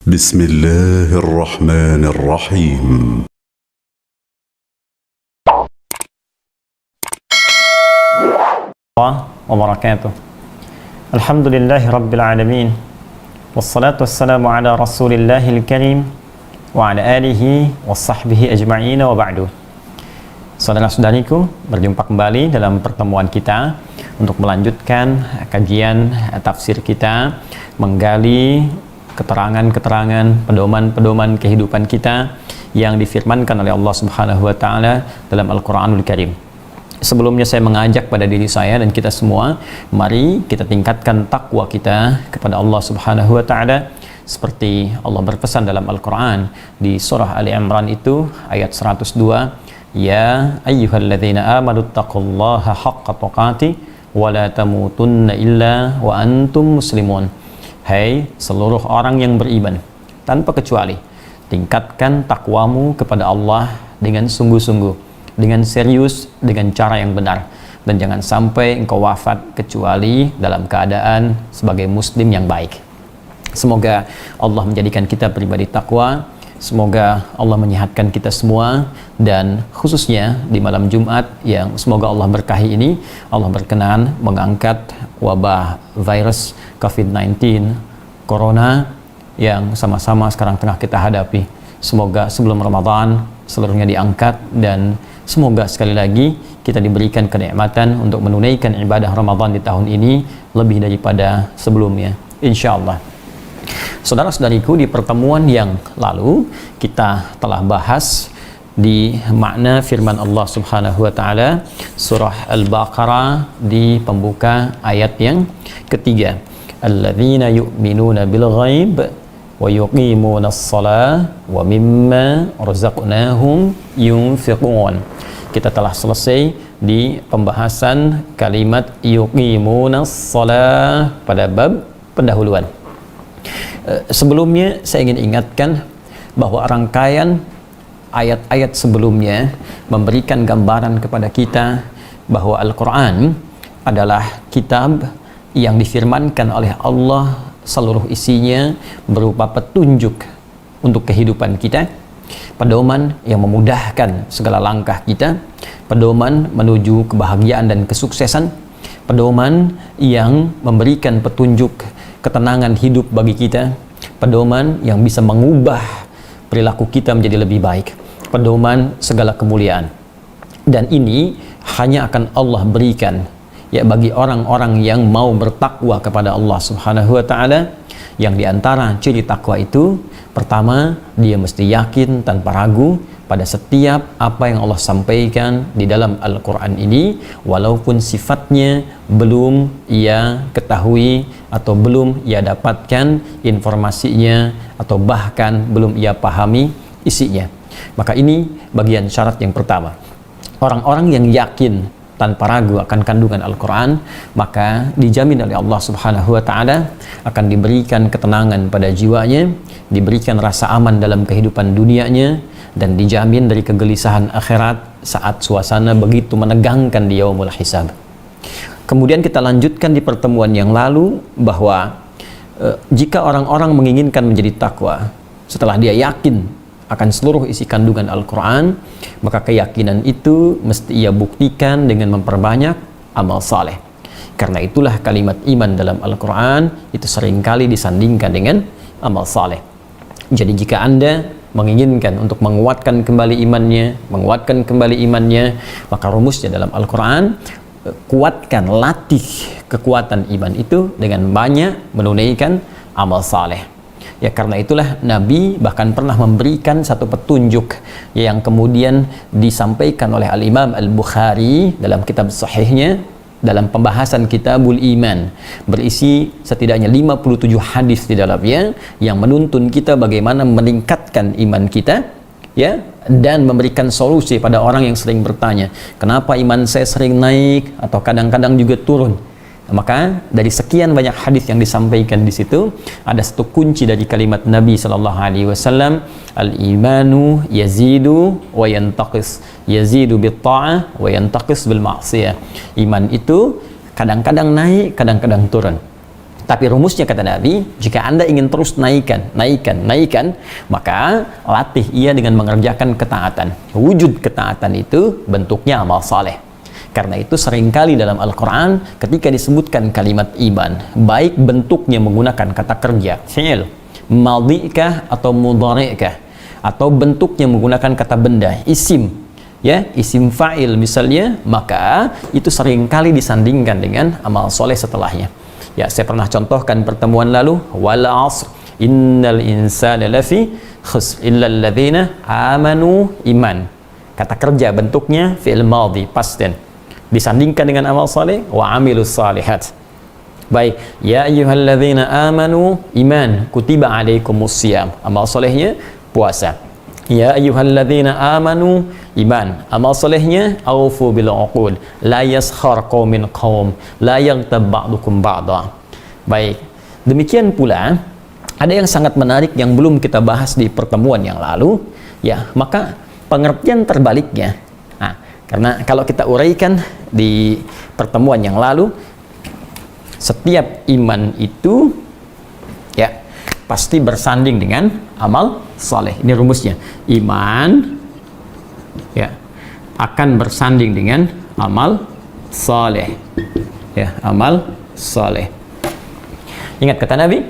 بسم الله الرحمن الرحيم. wabarakatuh. Alhamdulillahi rabbil alamin. Wassalatu wassalamu ala rasulillahil karim wa ala alihi wa sahbihi ajma'ina wa ba'du. Saudara-saudariku, berjumpa kembali dalam pertemuan kita untuk melanjutkan kajian tafsir kita, menggali keterangan-keterangan, pedoman-pedoman kehidupan kita yang difirmankan oleh Allah Subhanahu wa taala dalam Al-Qur'anul Karim. Sebelumnya saya mengajak pada diri saya dan kita semua, mari kita tingkatkan takwa kita kepada Allah Subhanahu wa taala seperti Allah berpesan dalam Al-Qur'an di surah Ali Imran itu ayat 102, ya ayyuhalladzina amanu taqullaha haqqa tuqatih wa la tamutunna illa wa antum muslimun. Hai seluruh orang yang beriman, tanpa kecuali tingkatkan takwamu kepada Allah dengan sungguh-sungguh, dengan serius, dengan cara yang benar, dan jangan sampai engkau wafat kecuali dalam keadaan sebagai muslim yang baik. Semoga Allah menjadikan kita pribadi takwa, semoga Allah menyehatkan kita semua, dan khususnya di malam Jumat yang semoga Allah berkahi ini, Allah berkenan mengangkat wabah virus COVID-19 Corona yang sama-sama sekarang tengah kita hadapi. Semoga sebelum Ramadan seluruhnya diangkat, dan semoga sekali lagi kita diberikan kenikmatan untuk menunaikan ibadah Ramadan di tahun ini lebih daripada sebelumnya, insyaallah. Saudara-saudariku, di pertemuan yang lalu kita telah bahas di makna firman Allah Subhanahu wa taala surah Al-Baqarah di pembuka ayat yang ketiga, alladzina yu'minuna bil ghaib wa yuqimuna as-salah wa mimma razaqnahum yunfiqun. Kita telah selesai di pembahasan kalimat yuqimuna as-salah pada bab pendahuluan. Sebelumnya saya ingin ingatkan bahwa rangkaian ayat-ayat sebelumnya memberikan gambaran kepada kita bahwa Al-Quran adalah kitab yang difirmankan oleh Allah, seluruh isinya berupa petunjuk untuk kehidupan kita, pedoman yang memudahkan segala langkah kita, pedoman menuju kebahagiaan dan kesuksesan, pedoman yang memberikan petunjuk ketenangan hidup bagi kita, pedoman yang bisa mengubah perilaku kita menjadi lebih baik, pedoman segala kemuliaan. Dan ini hanya akan Allah berikan ya bagi orang-orang yang mau bertakwa kepada Allah Subhanahu wa taala. Yang diantara ciri takwa itu, pertama, dia mesti yakin tanpa ragu pada setiap apa yang Allah sampaikan di dalam Al-Quran ini, walaupun sifatnya belum ia ketahui atau belum ia dapatkan informasinya, atau bahkan belum ia pahami isinya. Maka ini bagian syarat yang pertama. Orang-orang yang yakin tanpa ragu akan kandungan Al-Quran, maka dijamin oleh Allah Subhanahu wa ta'ala akan diberikan ketenangan pada jiwanya, diberikan rasa aman dalam kehidupan dunianya, dan dijamin dari kegelisahan akhirat saat suasana begitu menegangkan di yaumul hisab. Kemudian kita lanjutkan di pertemuan yang lalu bahwa jika orang-orang menginginkan menjadi takwa setelah dia yakin akan seluruh isi kandungan Al-Quran, maka keyakinan itu mesti ia buktikan dengan memperbanyak amal saleh. Karena itulah kalimat iman dalam Al-Quran itu seringkali disandingkan dengan amal saleh. Jadi jika Anda menginginkan untuk menguatkan kembali imannya, maka rumusnya dalam Al-Quran, kuatkan, latih kekuatan iman itu dengan banyak menunaikan amal saleh. Ya, karena itulah Nabi bahkan pernah memberikan satu petunjuk yang kemudian disampaikan oleh Al-Imam Al-Bukhari dalam kitab sahihnya, dalam pembahasan Kitabul Iman, berisi setidaknya 57 hadis di dalamnya yang menuntun kita bagaimana meningkatkan iman kita, ya, dan memberikan solusi pada orang yang sering bertanya, kenapa iman saya sering naik atau kadang-kadang juga turun. Maka dari sekian banyak hadis yang disampaikan di situ, ada satu kunci dari kalimat Nabi sallallahu alaihi wasallam, al-imanu yazidu wa yantaqis, yazidu bit ta'ah wa yantaqis bil ma'siyah. Iman itu kadang-kadang naik, kadang-kadang turun. Tapi rumusnya kata Nabi, jika Anda ingin terus naikkan, maka latih ia dengan mengerjakan ketaatan. Wujud ketaatan itu bentuknya amal saleh. Karena itu seringkali dalam Al-Quran ketika disebutkan kalimat iman, baik bentuknya menggunakan kata kerja, fi'il, madhi'kah atau mudhari'kah, atau bentuknya menggunakan kata benda, isim, ya, isim fa'il misalnya, maka itu seringkali disandingkan dengan amal soleh setelahnya. Ya, saya pernah contohkan pertemuan lalu, wal 'asr innal insana lafi khusr illal ladzina amanu iman. Kata kerja bentuknya fi'il madhi, past tense, disandingkan dengan amal soleh, wa amilus salihat. Baik, ya ayyuhalladzina amanu iman, kutiba alaikumus syiyam, amal solehnya puasa. Ya ayyuhalladzina amanu iman, amal solehnya aufu bil uqud, la yaskhar qaumin qaum, la yaghtab ba'dukum ba'da. Baik, demikian pula ada yang sangat menarik yang belum kita bahas di pertemuan yang lalu, ya, maka pengertian terbaliknya. Nah, karena kalau kita uraikan di pertemuan yang lalu, setiap iman itu ya pasti bersanding dengan amal soleh. Ini rumusnya. Iman ya akan bersanding dengan amal soleh. Ya, amal soleh. Ingat kata Nabi,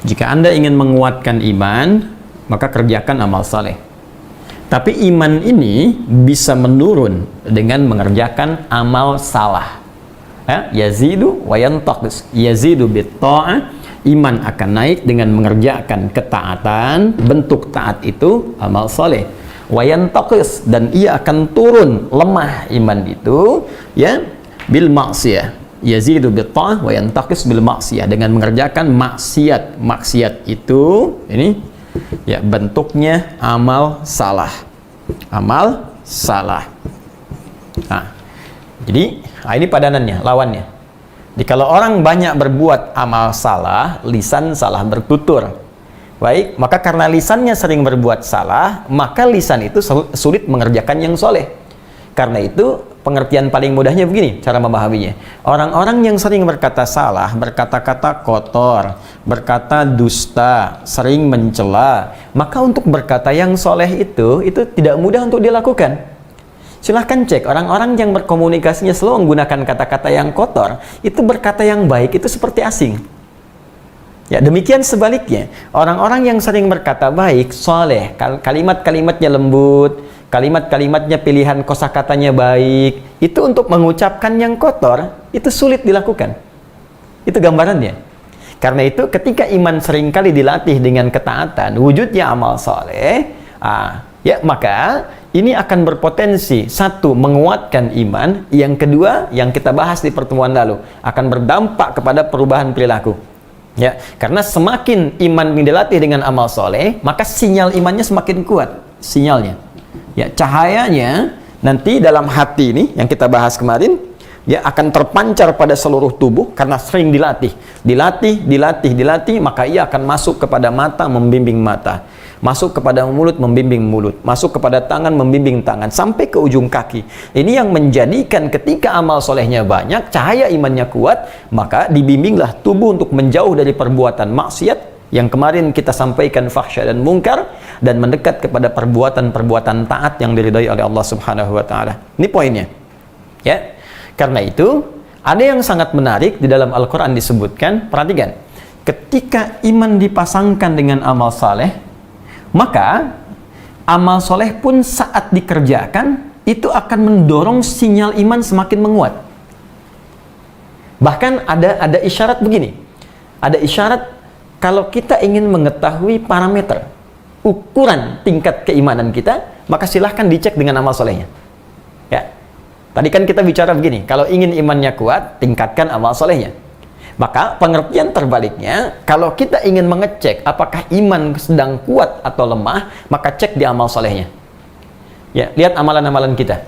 jika Anda ingin menguatkan iman, maka kerjakan amal soleh. Tapi iman ini bisa menurun dengan mengerjakan amal salah. Ya, yazidu wa yantaqis. Yazidu bit ta'ah, iman akan naik dengan mengerjakan ketaatan, bentuk taat itu amal soleh. Wa yantaqis, dan ia akan turun, lemah iman itu, ya, bil maksiyah. Yazidu bit ta'ah wa yantaqis bil maksiyah, dengan mengerjakan maksiat. Maksiat itu ini ya bentuknya amal salah. Amal salah. Nah, jadi ini padanannya, lawannya. Jadi kalau orang banyak berbuat amal salah, lisan salah bertutur. Baik, maka karena lisannya sering berbuat salah, maka lisan itu sulit mengerjakan yang soleh. Karena itu pengertian paling mudahnya begini cara memahaminya. Orang-orang yang sering berkata salah, berkata-kata kotor, berkata dusta, sering mencela, maka untuk berkata yang soleh itu tidak mudah untuk dilakukan. Silahkan cek, orang-orang yang berkomunikasinya selalu menggunakan kata-kata yang kotor, itu berkata yang baik itu seperti asing. Ya, demikian sebaliknya, orang-orang yang sering berkata baik, soleh, kalimat-kalimatnya lembut, kalimat-kalimatnya pilihan kosakatanya baik, itu untuk mengucapkan yang kotor, itu sulit dilakukan. Itu gambarannya. Karena itu ketika iman seringkali dilatih dengan ketaatan, wujudnya amal soleh, ya, maka ini akan berpotensi, satu, menguatkan iman, yang kedua, yang kita bahas di pertemuan lalu, akan berdampak kepada perubahan perilaku. Ya, karena semakin iman dilatih dengan amal soleh, maka sinyal imannya semakin kuat, sinyalnya. Ya, cahayanya nanti dalam hati ini yang kita bahas kemarin, ya, akan terpancar pada seluruh tubuh karena sering dilatih, maka ia akan masuk kepada mata, membimbing mata, masuk kepada mulut, membimbing mulut, masuk kepada tangan, membimbing tangan, sampai ke ujung kaki. Ini yang menjadikan ketika amal solehnya banyak, cahaya imannya kuat, maka dibimbinglah tubuh untuk menjauh dari perbuatan maksiat yang kemarin kita sampaikan, fahsya dan mungkar, dan mendekat kepada perbuatan-perbuatan taat yang diridhai oleh Allah Subhanahu wa taala. Ini poinnya. Ya. Karena itu, ada yang sangat menarik di dalam Al-Qur'an disebutkan, perhatikan. Ketika iman dipasangkan dengan amal saleh, maka amal soleh pun saat dikerjakan itu akan mendorong sinyal iman semakin menguat. Bahkan ada isyarat begini, ada isyarat kalau kita ingin mengetahui parameter ukuran tingkat keimanan kita, maka silahkan dicek dengan amal solehnya. Ya, tadi kan kita bicara begini, kalau ingin imannya kuat, tingkatkan amal solehnya. Maka pengertian terbaliknya, kalau kita ingin mengecek apakah iman sedang kuat atau lemah, maka cek di amal solehnya. Ya, lihat amalan-amalan kita.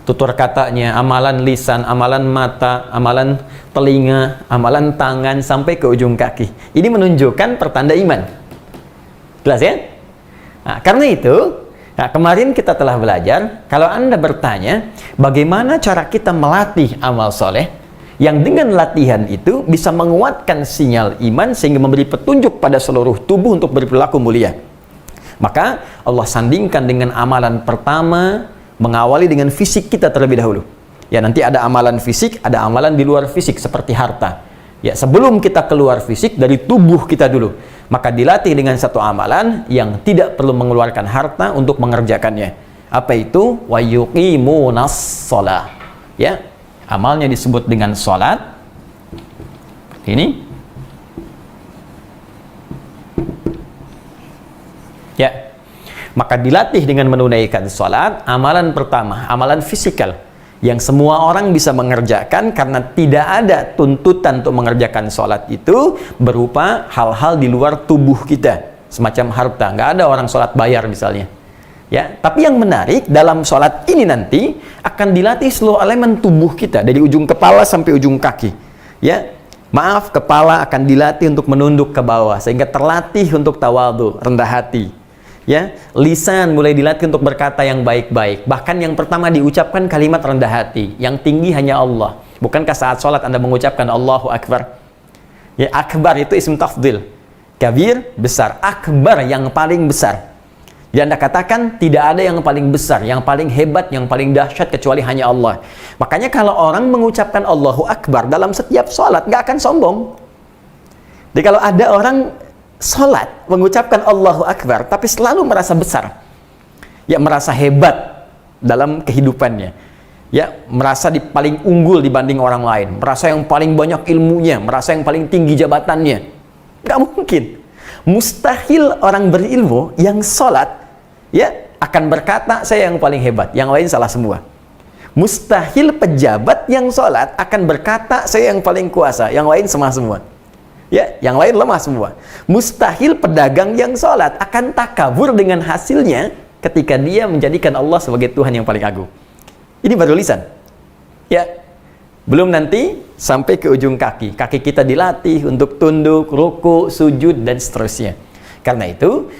Tutur katanya, amalan lisan, amalan mata, amalan telinga, amalan tangan, sampai ke ujung kaki. Ini menunjukkan pertanda iman. Jelas ya? Nah, karena itu, kemarin kita telah belajar, kalau Anda bertanya, bagaimana cara kita melatih amal soleh, yang dengan latihan itu bisa menguatkan sinyal iman sehingga memberi petunjuk pada seluruh tubuh untuk berperilaku mulia. Maka Allah sandingkan dengan amalan pertama, mengawali dengan fisik kita terlebih dahulu. Ya, nanti ada amalan fisik, ada amalan di luar fisik seperti harta. Ya, sebelum kita keluar fisik, dari tubuh kita dulu. Maka dilatih dengan satu amalan yang tidak perlu mengeluarkan harta untuk mengerjakannya. Apa itu? Wa yuqimunas shalah. Ya, amalnya disebut dengan salat. Ini. Ya. Maka dilatih dengan menunaikan salat, amalan pertama, amalan fisikal yang semua orang bisa mengerjakan karena tidak ada tuntutan untuk mengerjakan sholat itu berupa hal-hal di luar tubuh kita, semacam harta. Nggak ada orang sholat bayar misalnya. Ya, tapi yang menarik dalam sholat ini nanti akan dilatih seluruh elemen tubuh kita dari ujung kepala sampai ujung kaki. Ya, maaf, kepala akan dilatih untuk menunduk ke bawah sehingga terlatih untuk tawadhu, rendah hati. Ya, lisan mulai dilatih untuk berkata yang baik-baik. Bahkan yang pertama diucapkan kalimat rendah hati. Yang tinggi hanya Allah. Bukankah saat sholat Anda mengucapkan Allahu Akbar? Ya, Akbar itu ism tafdil. Kabir, besar. Akbar, yang paling besar. Jadi Anda katakan tidak ada yang paling besar, yang paling hebat, yang paling dahsyat kecuali hanya Allah. Makanya kalau orang mengucapkan Allahu Akbar dalam setiap sholat, nggak akan sombong. Jadi kalau ada orang sholat mengucapkan Allahu Akbar tapi selalu merasa besar, ya, merasa hebat dalam kehidupannya, ya, merasa paling unggul dibanding orang lain, merasa yang paling banyak ilmunya, merasa yang paling tinggi jabatannya, nggak mungkin. Mustahil orang berilmu yang sholat, ya, akan berkata saya yang paling hebat, yang lain salah semua. Mustahil pejabat yang sholat akan berkata saya yang paling kuasa, yang lain semua. Ya, yang lain lemah semua. Mustahil pedagang yang sholat akan takabur dengan hasilnya ketika dia menjadikan Allah sebagai Tuhan yang paling agung. Ini baru lisan. Ya, belum nanti sampai ke ujung kaki. Kaki kita dilatih untuk tunduk, ruku, sujud, dan seterusnya. Karena itu,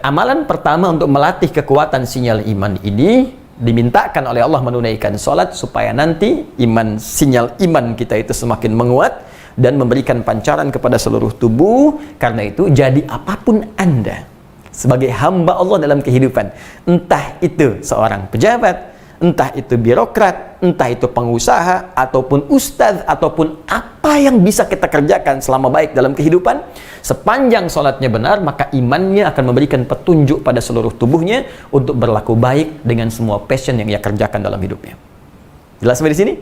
amalan pertama untuk melatih kekuatan sinyal iman ini dimintakan oleh Allah menunaikan sholat supaya nanti sinyal iman kita itu semakin menguat dan memberikan pancaran kepada seluruh tubuh. Karena itu, jadi apapun Anda sebagai hamba Allah dalam kehidupan, entah itu seorang pejabat, entah itu birokrat, entah itu pengusaha, ataupun ustadz, ataupun apa yang bisa kita kerjakan selama baik dalam kehidupan, sepanjang sholatnya benar, maka imannya akan memberikan petunjuk pada seluruh tubuhnya untuk berlaku baik dengan semua passion yang ia kerjakan dalam hidupnya. Jelas sampai di sini?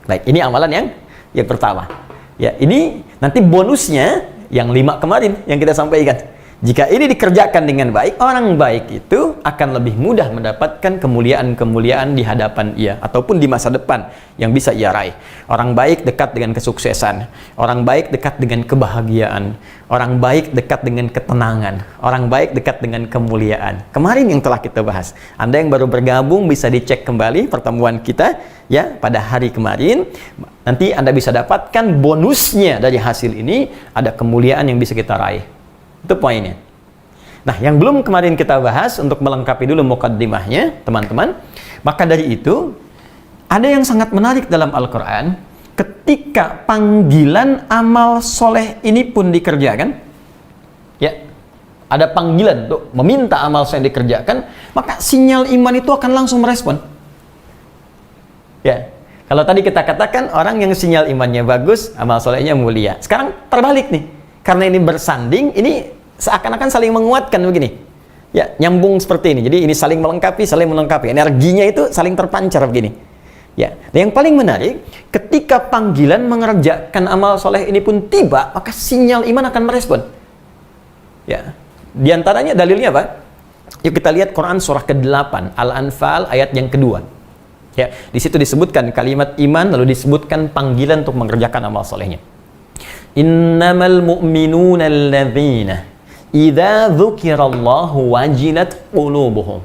Baik, ini amalan yang pertama. Ya, ini nanti bonusnya yang 5 kemarin yang kita sampaikan. Jika ini dikerjakan dengan baik, orang baik itu akan lebih mudah mendapatkan kemuliaan-kemuliaan di hadapan ia ataupun di masa depan yang bisa ia raih. Orang baik dekat dengan kesuksesan, orang baik dekat dengan kebahagiaan, orang baik dekat dengan ketenangan, orang baik dekat dengan kemuliaan. Kemarin yang telah kita bahas. Anda yang baru bergabung bisa dicek kembali pertemuan kita ya pada hari kemarin. Nanti Anda bisa dapatkan bonusnya dari hasil ini, ada kemuliaan yang bisa kita raih. Itu poinnya. Nah, yang belum kemarin kita bahas untuk melengkapi dulu mukaddimahnya, teman-teman. Maka dari itu, ada yang sangat menarik dalam Al-Quran. Ketika panggilan amal soleh ini pun dikerjakan, ya, ada panggilan untuk meminta amal soleh dikerjakan, maka sinyal iman itu akan langsung merespon. Ya, kalau tadi kita katakan orang yang sinyal imannya bagus, amal solehnya mulia. Sekarang terbalik nih. Karena ini bersanding, ini seakan-akan saling menguatkan begini. Ya, nyambung seperti ini. Jadi ini saling melengkapi. Energinya itu saling terpancar begini. Ya, dan yang paling menarik, ketika panggilan mengerjakan amal soleh ini pun tiba, maka sinyal iman akan merespon. Ya, di antaranya dalilnya apa? Yuk kita lihat Quran surah ke-8, Al-Anfal ayat yang kedua. Ya, di situ disebutkan kalimat iman, lalu disebutkan panggilan untuk mengerjakan amal solehnya. Innamal mu'minuna alladzina idza dzukirallahu wajilat qulubuhum.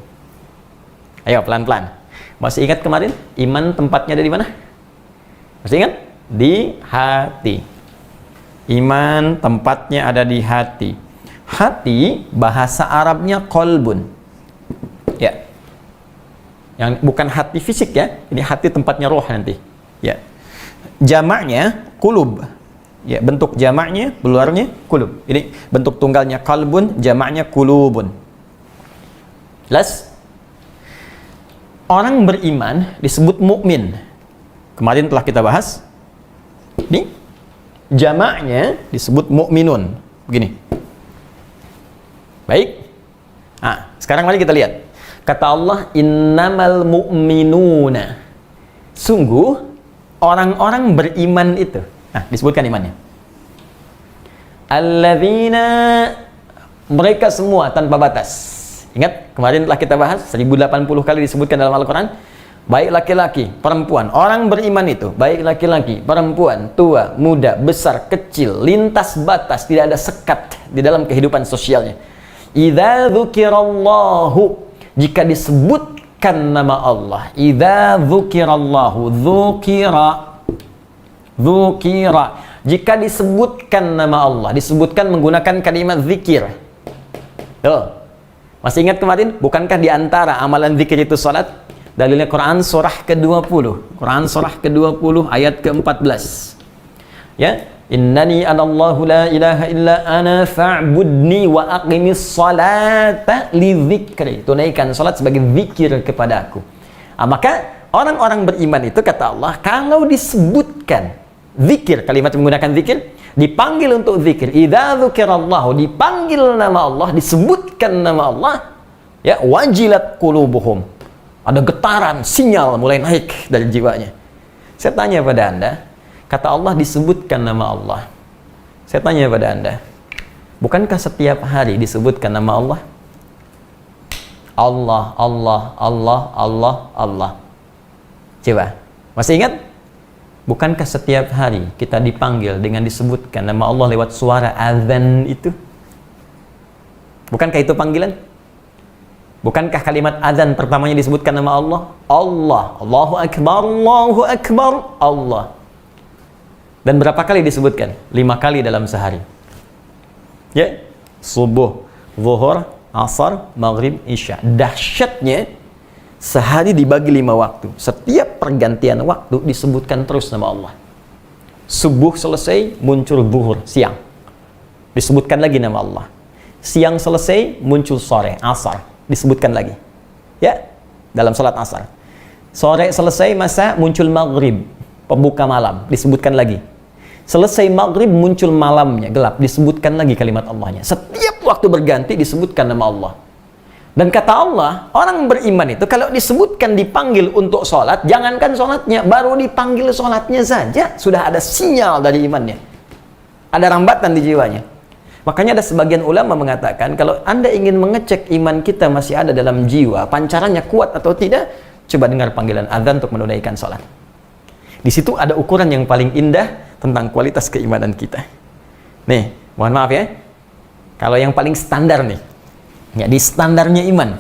Ayo pelan-pelan. Masih ingat kemarin iman tempatnya ada di mana? Masih ingat? Di hati. Iman tempatnya ada di hati. Hati bahasa Arabnya qalbun. Ya. Yang bukan hati fisik ya. Ini hati tempatnya roh nanti. Ya. jamaknya kulub. Ya, bentuk jamaknya, pluralnya kulub. Ini bentuk tunggalnya kalbun, jamaknya kulubun. Jelas? Orang beriman disebut mukmin. Kemarin telah kita bahas. Ini jamaknya disebut mukminun. Begini. Baik. Nah, sekarang mari kita lihat. Kata Allah, innamal mu'minuna. Sungguh orang-orang beriman itu. Nah, disebutkan imannya. Alladzina, mereka semua tanpa batas. Ingat, kemarin telah kita bahas 1080 kali disebutkan dalam Al-Quran. Baik laki-laki, perempuan, orang beriman itu, baik laki-laki, perempuan, tua, muda, besar, kecil, lintas batas, tidak ada sekat di dalam kehidupan sosialnya. Idza dzukirallahu, jika disebutkan nama Allah. Idza dzukirallahu, dzukira, jika disebutkan nama Allah, disebutkan menggunakan kalimat zikir. Tuh. Masih ingat kemarin? Bukankah di antara amalan zikir itu salat? Dalilnya Quran surah ke-20. Quran surah ke-20 ayat ke-14. Ya, innani anallahu la ilaha illa ana fa'budni wa aqimis salata li dzikri. Tunaikan salat sebagai zikir kepada aku. Maka orang-orang beriman itu kata Allah, kalau disebutkan zikir, kalimat menggunakan zikir, dipanggil untuk zikir, idza dzukirallahu, dipanggil nama Allah, disebutkan nama Allah, ya, wajilat qulubuhum, ada getaran, sinyal mulai naik dari jiwanya. Saya tanya pada Anda, kata Allah disebutkan nama Allah, saya tanya pada Anda, bukankah setiap hari disebutkan nama Allah? Allah, Allah, Allah, Allah, Allah. Coba, masih ingat? Bukankah setiap hari kita dipanggil dengan disebutkan nama Allah lewat suara azan itu? Bukankah itu panggilan? Bukankah kalimat azan pertamanya disebutkan nama Allah? Allah, Allahu Akbar, Allahu Akbar, Allah. Dan berapa kali disebutkan? 5 kali dalam sehari. Ya, subuh, zuhur, asar, maghrib, isya. Dahsyatnya, sehari dibagi 5 waktu. Setiap pergantian waktu disebutkan terus nama Allah. Subuh selesai, muncul zuhur, siang. Disebutkan lagi nama Allah. Siang selesai, muncul sore, asar. Disebutkan lagi. Ya, dalam salat asar. Sore selesai, masa muncul maghrib, pembuka malam. Disebutkan lagi. Selesai maghrib, muncul malamnya, gelap. Disebutkan lagi kalimat Allahnya. Setiap waktu berganti disebutkan nama Allah. Dan kata Allah, orang beriman itu kalau disebutkan dipanggil untuk sholat, jangankan sholatnya, baru dipanggil sholatnya saja sudah ada sinyal dari imannya, ada rambatan di jiwanya. Makanya ada sebagian ulama mengatakan, kalau Anda ingin mengecek iman kita masih ada dalam jiwa, pancarannya kuat atau tidak, coba dengar panggilan azan untuk menunaikan sholat. Di situ ada ukuran yang paling indah tentang kualitas keimanan kita. Nih, mohon maaf ya, kalau yang paling standar nih, ya, di standarnya iman.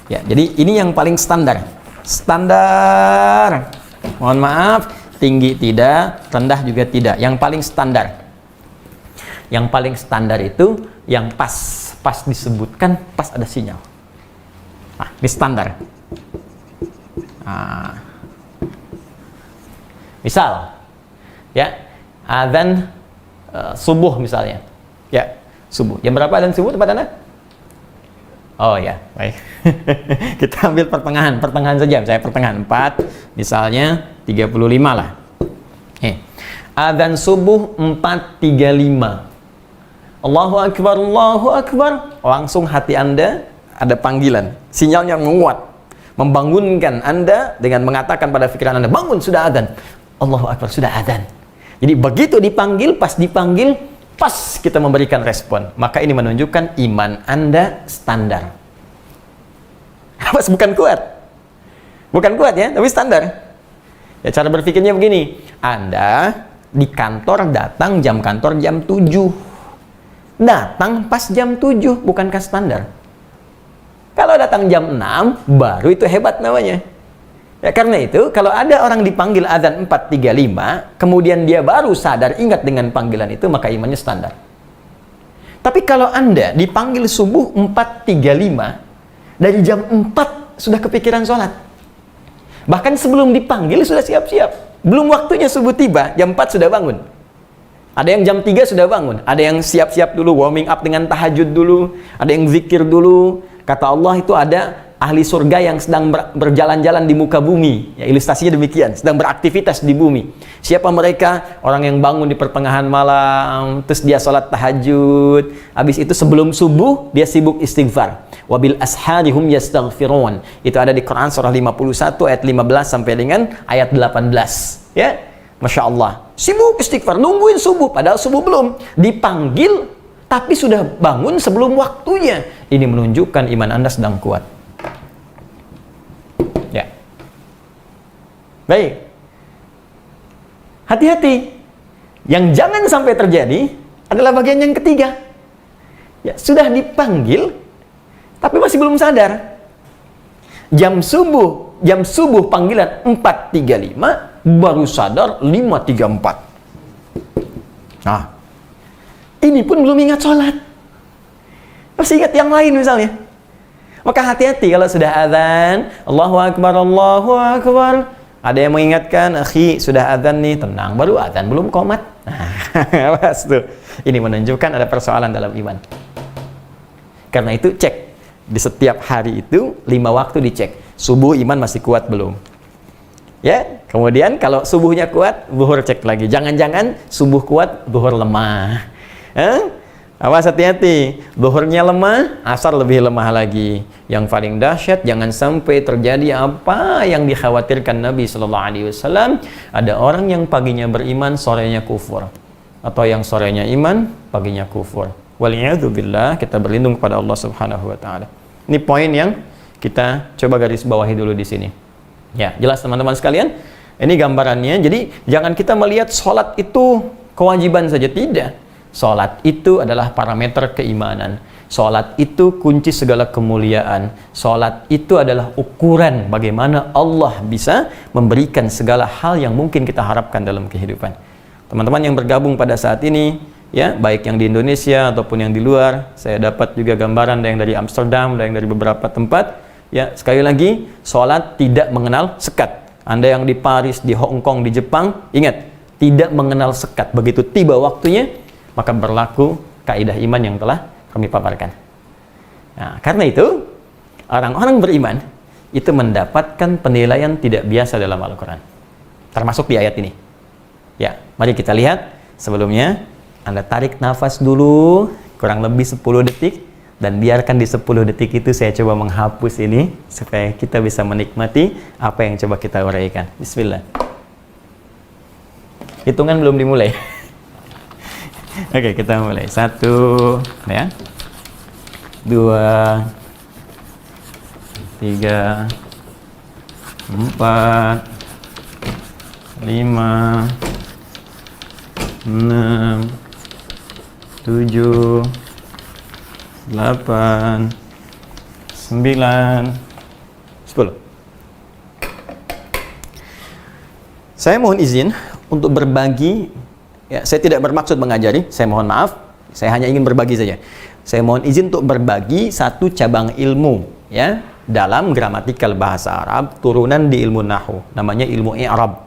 Ya, jadi ini yang paling standar. Standar. Mohon maaf, tinggi tidak, rendah juga tidak. Yang paling standar. Yang paling standar itu yang pas disebutkan, pas ada sinyal. Nah, ini standar. Nah. Misal, ya, azan subuh misalnya. Ya, subuh. Jam berapa azan subuh tempat Anda? Oh ya, baik. Kita ambil pertengahan saja. Saya pertengahan 4, misalnya 35 lah. Adzan subuh 4.35. Allahu Akbar, Allahu Akbar. Langsung hati Anda ada panggilan. Sinyalnya menguat, membangunkan Anda dengan mengatakan pada pikiran Anda, bangun, sudah adzan. Allahu Akbar, sudah adzan. Jadi begitu dipanggil, pas dipanggil, pas kita memberikan respon, maka ini menunjukkan iman Anda standar. Pas bukan kuat ya, tapi standar. Ya, cara berpikirnya begini, Anda di kantor datang jam kantor jam 7, datang pas jam 7, bukankah standar? Kalau datang jam 6, baru itu hebat namanya. Ya, karena itu kalau ada orang dipanggil adzan 4.35, kemudian dia baru sadar ingat dengan panggilan itu, maka imannya standar. Tapi kalau Anda dipanggil subuh 4.35, dari jam 4 sudah kepikiran sholat. Bahkan sebelum dipanggil sudah siap-siap. Belum waktunya subuh tiba, jam 4 sudah bangun. Ada yang jam 3 sudah bangun, ada yang siap-siap dulu, warming up dengan tahajud dulu, ada yang zikir dulu. Kata Allah itu ada ahli surga yang sedang berjalan-jalan di muka bumi. Ya, ilustrasinya demikian, sedang beraktivitas di bumi. Siapa mereka? Orang yang bangun di pertengahan malam, terus dia sholat tahajud. Habis itu sebelum subuh, dia sibuk istighfar. Wabil asharihum yastaghfirun. Itu ada di Quran surah 51 ayat 15 sampai dengan ayat 18. Ya. Masya Allah, sibuk istighfar, nungguin subuh, padahal subuh belum. Dipanggil, tapi sudah bangun sebelum waktunya. Ini menunjukkan iman Anda sedang kuat. Ya. Baik. Hati-hati. Yang jangan sampai terjadi adalah bagian yang ketiga. Ya, sudah dipanggil, tapi masih belum sadar. Jam subuh panggilan 4.35, baru sadar 5.34. Nah, ini pun belum ingat sholat. Masih ingat yang lain misalnya. Maka hati-hati kalau sudah azan, Allahu Akbar, Allahu Akbar. Ada yang mengingatkan, akhi sudah azan nih, tenang, baru azan, belum qomat. Nah, tuh. Ini menunjukkan ada persoalan dalam iman. Karena itu cek. Di setiap hari itu 5 waktu dicek. Subuh iman masih kuat belum? Ya, kemudian kalau subuhnya kuat, zuhur cek lagi. Jangan-jangan subuh kuat, zuhur lemah. Awas, hati-hati. Zuhurnya lemah, asar lebih lemah lagi. Yang paling dahsyat, jangan sampai terjadi apa yang dikhawatirkan Nabi Sallallahu Alaihi Wasallam. Ada orang yang paginya beriman, sorenya kufur. Atau yang sorenya iman, paginya kufur. Waliyadzubillah, kita berlindung kepada Allah Subhanahu Wa Taala. Ini poin yang kita coba garis bawahi dulu di sini. Ya, jelas teman-teman sekalian? Ini gambarannya. Jadi, jangan kita melihat sholat itu kewajiban saja. Tidak. Sholat itu adalah parameter keimanan. Sholat itu kunci segala kemuliaan. Sholat itu adalah ukuran bagaimana Allah bisa memberikan segala hal yang mungkin kita harapkan dalam kehidupan. Teman-teman yang bergabung pada saat ini, ya, baik yang di Indonesia ataupun yang di luar, saya dapat juga gambaran ada yang dari Amsterdam, ada yang dari beberapa tempat. Ya, sekali lagi, sholat tidak mengenal sekat. Anda yang di Paris, di Hong Kong, di Jepang, ingat, tidak mengenal sekat. Begitu tiba waktunya, maka berlaku kaidah iman yang telah kami paparkan. Nah, karena itu, orang-orang beriman itu mendapatkan penilaian tidak biasa dalam Al-Quran. Termasuk di ayat ini. Ya, mari kita lihat. Sebelumnya, Anda tarik nafas dulu, kurang lebih 10 detik. Dan biarkan di 10 detik itu saya coba menghapus ini, supaya kita bisa menikmati apa yang coba kita uraikan. Bismillah. Hitungan belum dimulai. Oke, kita mulai. 1, ya. 2, 3, 4, 5, 6, 7, 8, 9, 10. Saya mohon izin untuk berbagi. Ya, saya tidak bermaksud mengajari, saya mohon maaf. Saya hanya ingin berbagi saja. Saya mohon izin untuk berbagi satu cabang ilmu, ya, dalam gramatikal bahasa Arab, turunan di ilmu nahwu, namanya ilmu i'rab.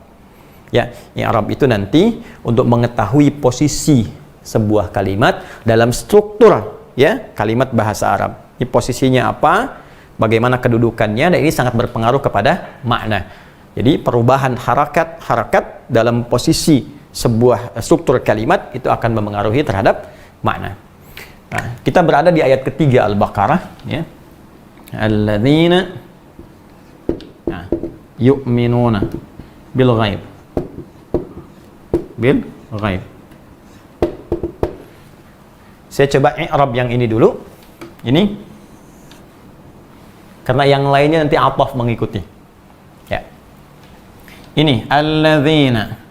Ya, i'rab itu nanti untuk mengetahui posisi sebuah kalimat dalam struktur, ya, kalimat bahasa Arab. Ini posisinya apa, bagaimana kedudukannya, dan ini sangat berpengaruh kepada makna. Jadi perubahan harakat dalam posisi sebuah struktur kalimat itu akan mempengaruhi terhadap makna. Nah, kita berada di ayat ketiga Al-Baqarah, ya. Alladzina yu'minuna bil ghaib. Bil ghaib. Saya coba i'rab yang ini dulu. Ini. Karena yang lainnya nanti athaf mengikuti. Ya. Ini alladzina.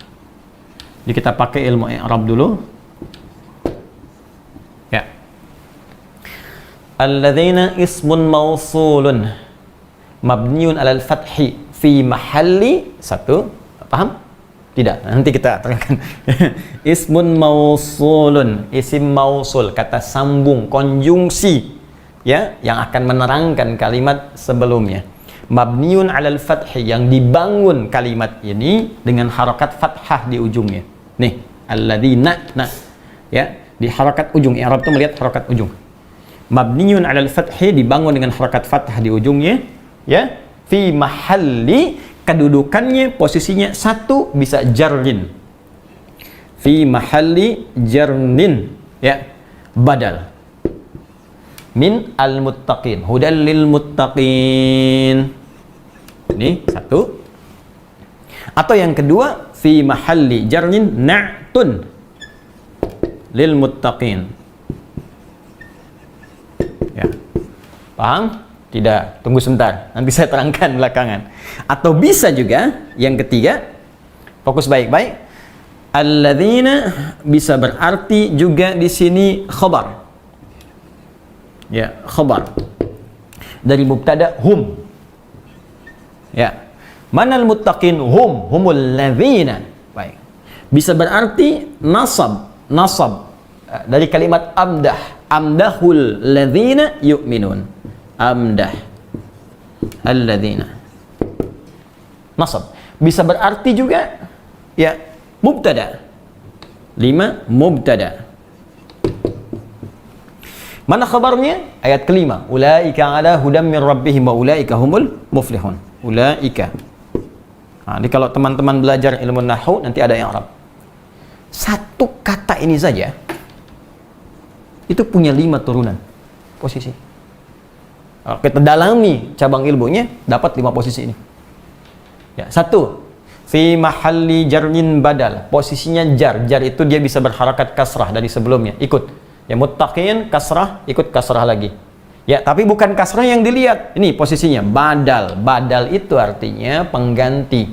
Jadi kita pakai ilmu i'rab dulu. Ya. Alladzina ismun mausulun mabniun 'alal fathi fi mahalli satu. Paham? Tidak, nanti kita terangkan. Ismun mausulun, isim mausul, kata sambung, konjungsi, ya, yang akan menerangkan kalimat sebelumnya. Mabniun 'alal fathi, yang dibangun kalimat ini dengan harakat fathah di ujungnya. Nih, alladzina, nah, ya, di harakat ujung. I'rab itu melihat harakat ujung. Mabniun 'alal fathi, dibangun dengan harakat fathah di ujungnya, ya. Fi mahalli, kedudukannya, posisinya satu, bisa jarrin. Fi mahalli jarnin, ya, badal min al-muttaqin, hudal lil muttaqin. Ini satu. Atau yang kedua, fi mahalli jarnin na'tun lil muttaqin. Ya. Paham? Tidak. Tunggu sebentar. Nanti saya terangkan belakangan. Atau bisa juga yang ketiga, fokus baik-baik. Alladzina bisa berarti juga di sini khabar. Ya, khabar. Dari mubtada hum. Ya. Manal muttaqin hum, humul ladzina. Baik. Bisa berarti nasab. Nasab dari kalimat amdah. Amdahul ladzina yu'minun. Amdah alladzina. Nasab. Bisa berarti juga, ya, mubtada. 5, mubtada. Mana khabarnya? Ayat kelima. Ulaika ala hudam min rabbihim wa ulaika humul muflihun. Ulaika. Nah, ini kalau teman-teman belajar ilmu nahwu nanti ada yang Arab. Satu kata ini saja itu punya 5 turunan posisi. Kalau kita dalami cabang ilmunya, dapat 5 posisi ini. Ya, satu, fi mahalli jarnin badal. Posisinya jar. Jar itu dia bisa berharakat kasrah dari sebelumnya. Ikut. Ya, muttaqin kasrah, ikut kasrah lagi. Ya, tapi bukan kasrah yang dilihat. Ini posisinya badal. Badal itu artinya pengganti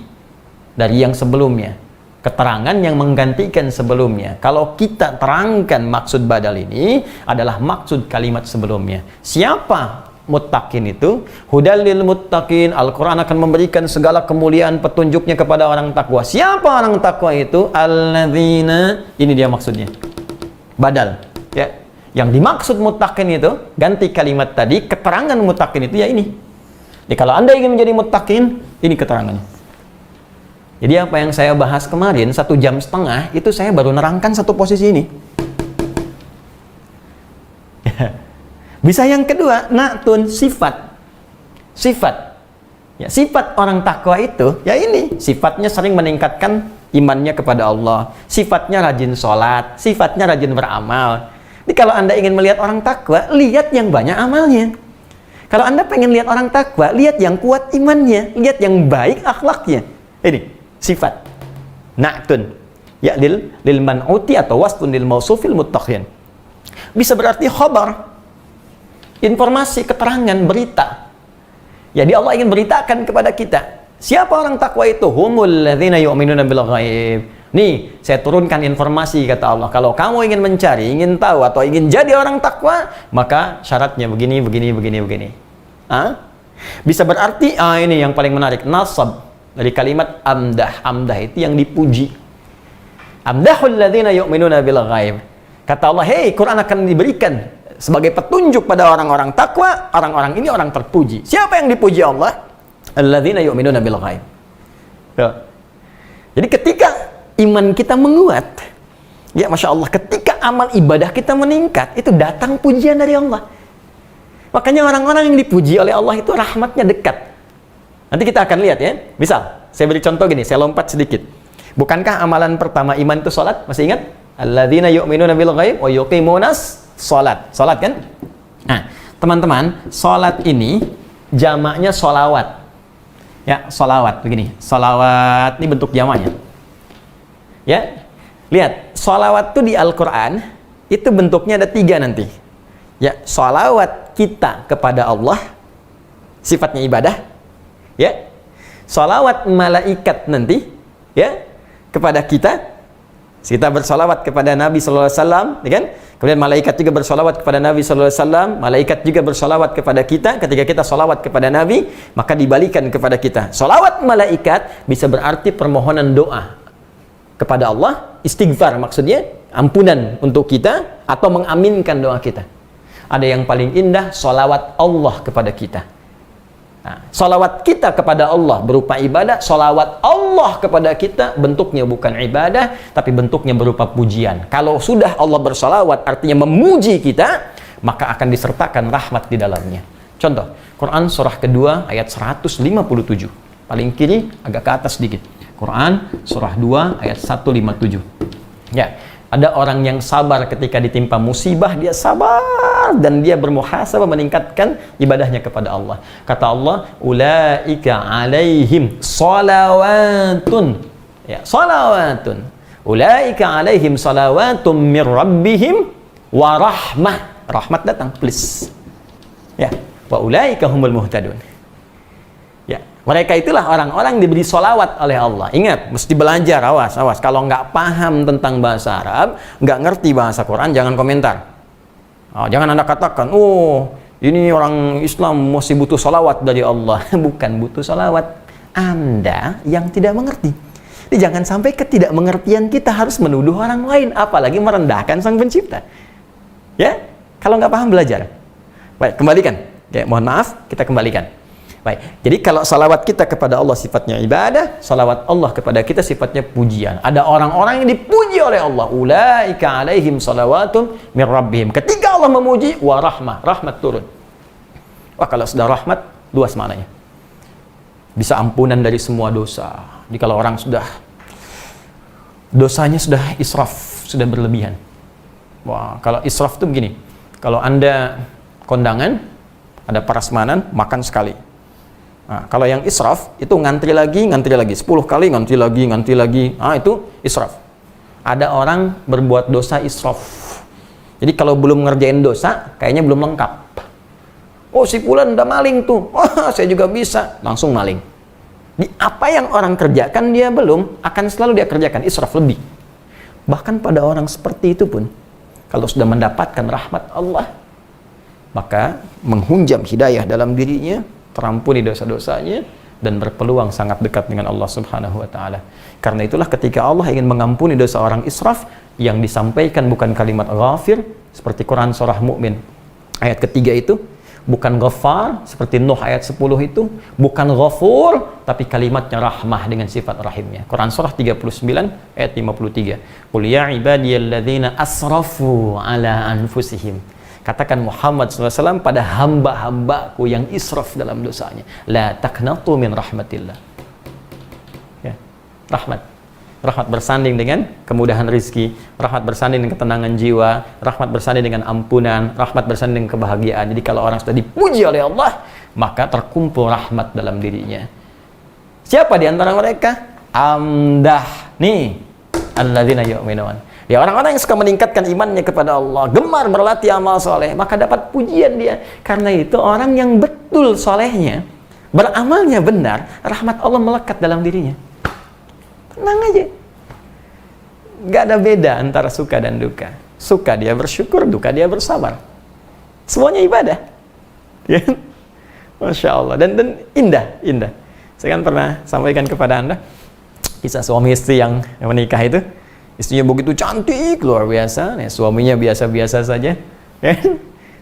dari yang sebelumnya. Keterangan yang menggantikan sebelumnya. Kalau kita terangkan maksud badal ini adalah maksud kalimat sebelumnya. Siapa muttaqin itu? Hudal lil muttaqin. Al-Quran akan memberikan segala kemuliaan petunjuknya kepada orang takwa. Siapa orang takwa itu? Alladzina. Ini dia maksudnya. Badal. Ya. Yang dimaksud muttaqin itu, ganti kalimat tadi, keterangan muttaqin itu ya ini. Jadi kalau Anda ingin menjadi muttaqin, ini keterangannya. Jadi apa yang saya bahas kemarin 1,5 jam, itu saya baru nerangkan satu posisi ini. Bisa yang kedua, na'tun, sifat. Sifat. Ya, sifat orang takwa itu, ya ini. Sifatnya sering meningkatkan imannya kepada Allah. Sifatnya rajin sholat. Sifatnya rajin beramal. Jadi kalau Anda ingin melihat orang takwa, lihat yang banyak amalnya. Kalau Anda pengen lihat orang takwa, lihat yang kuat imannya. Lihat yang baik akhlaknya. Ini, sifat. Na'tun. Ya, lil man'uti atau wasfun lil mausufil muttaqin. Bisa berarti khabar. Informasi, keterangan, berita. Jadi Allah ingin beritakan kepada kita. Siapa orang takwa itu? Humul ladzina yu'minuna bil ghaib. Nih, saya turunkan informasi, kata Allah. Kalau kamu ingin mencari, ingin tahu, atau ingin jadi orang takwa, maka syaratnya begini, begini, begini, begini. Bisa berarti, ini yang paling menarik, nasab. Dari kalimat amdah. Amdah itu yang dipuji. Amdahul ladzina yu'minuna bil ghaib. Kata Allah, hei, Quran akan diberikan sebagai petunjuk pada orang-orang takwa. Orang-orang ini orang terpuji. Siapa yang dipuji Allah? Alladzina yu'minuna bil ghaib. Jadi ketika iman kita menguat, ya Masya Allah, ketika amal ibadah kita meningkat, itu datang pujian dari Allah. Makanya orang-orang yang dipuji oleh Allah itu rahmatnya dekat. Nanti kita akan lihat ya. Misal, saya beri contoh gini, saya lompat sedikit. Bukankah amalan pertama iman itu sholat? Masih ingat? Alladzina yu'minuna bil ghaib wa yuqimunas sholat. Sholat kan? Nah, teman-teman, sholat ini jamaknya sholawat. Ya, sholawat begini. Sholawat ini bentuk jamaknya. Ya, lihat, sholawat itu di Al-Quran itu bentuknya ada 3 nanti. Ya, sholawat kita kepada Allah, sifatnya ibadah. Ya, sholawat malaikat nanti, ya, kepada kita. Kita bersolawat kepada Nabi Sallallahu Alaihi Wasallam, ya kan? Kemudian malaikat juga bersolawat kepada Nabi Sallallahu Alaihi Wasallam. Malaikat juga bersolawat kepada kita. Ketika kita solawat kepada Nabi, maka dibalikan kepada kita. Solawat malaikat bisa berarti permohonan doa kepada Allah, istighfar maksudnya, ampunan untuk kita, atau mengaminkan doa kita. Ada yang paling indah, solawat Allah kepada kita. Nah, salawat kita kepada Allah berupa ibadah, salawat Allah kepada kita bentuknya bukan ibadah, tapi bentuknya berupa pujian. Kalau sudah Allah bersalawat artinya memuji kita, maka akan disertakan rahmat di dalamnya. Contoh, Quran surah kedua ayat 157. Paling kiri agak ke atas sedikit. Quran surah 2 ayat 157. Ya, ada orang yang sabar ketika ditimpa musibah, dia sabar dan dia bermuhasabah meningkatkan ibadahnya kepada Allah. Kata Allah, ulaika alaihim salawatun. Ya, salawatun. Ulaika alaihim salawatun mir rabbihim wa rahmah. Rahmat datang, please. Ya, wa ulaika humul muhtadun. Ya, mereka itulah orang-orang diberi solawat oleh Allah. Ingat, mesti belajar, awas. Kalau nggak paham tentang bahasa Arab, nggak ngerti bahasa Quran, jangan komentar. Jangan Anda katakan, oh ini orang Islam mesti butuh solawat dari Allah. Bukan butuh solawat, Anda yang tidak mengerti. Jadi jangan sampai ketidakmengertian kita harus menuduh orang lain, apalagi merendahkan Sang Pencipta. Ya, kalau nggak paham belajar. Baik, kembalikan. Ya, mohon maaf, kita kembalikan. Baik, jadi kalau salawat kita kepada Allah sifatnya ibadah, salawat Allah kepada kita sifatnya pujian. Ada orang-orang yang dipuji oleh Allah. Ulaika alaihim salawatun mir rabbihim. Ketika Allah memuji, wa rahmah, rahmat turun. Wah, kalau sudah rahmat, luas maknanya. Bisa ampunan dari semua dosa. Jadi kalau orang sudah dosanya sudah israf, sudah berlebihan. Wah, kalau israf itu begini. Kalau Anda kondangan, ada prasmanan, makan sekali. Nah, kalau yang israf itu ngantri lagi 10 kali ngantri lagi. Itu israf. Ada orang berbuat dosa israf. Jadi kalau belum ngerjain dosa, kayaknya belum lengkap. Oh, si fulan udah maling tuh. Wah, saya juga bisa. Langsung maling. Di apa yang orang kerjakan dia belum, akan selalu dia kerjakan israf lebih. Bahkan pada orang seperti itu pun, kalau sudah mendapatkan rahmat Allah, maka menghunjam hidayah dalam dirinya, terampuni dosa-dosanya, dan berpeluang sangat dekat dengan Allah Subhanahu wa Ta'ala. Karena itulah ketika Allah ingin mengampuni dosa orang israf, yang disampaikan bukan kalimat ghafir seperti Quran surah Mu'min ayat ketiga itu, bukan ghafar seperti Nuh ayat 10 itu, bukan ghafur, tapi kalimatnya rahmah dengan sifat rahimnya. Quran surah 39 ayat 53. Qul ya ibadiyalladzina asrafu ala anfusihim. Katakan Muhammad SAW pada hamba-hambaku yang israf dalam dosanya. La taqnatu min rahmatillah. Ya, rahmat. Rahmat bersanding dengan kemudahan rizki. Rahmat bersanding dengan ketenangan jiwa. Rahmat bersanding dengan ampunan. Rahmat bersanding dengan kebahagiaan. Jadi kalau orang sudah dipuji oleh Allah, maka terkumpul rahmat dalam dirinya. Siapa di antara mereka? Amdah. Nih, alladzina yu'minun. Ya, orang-orang yang suka meningkatkan imannya kepada Allah, gemar berlatih amal soleh, maka dapat pujian dia. Karena itu orang yang betul solehnya, beramalnya benar, rahmat Allah melekat dalam dirinya. Tenang aja. Gak ada beda antara suka dan duka. Suka dia bersyukur, duka dia bersabar. Semuanya ibadah. Ya? Masya Allah. Dan indah. Saya kan pernah sampaikan kepada Anda kisah suami istri yang menikah itu. Istrinya begitu cantik, luar biasa. Suaminya biasa-biasa saja. Ya?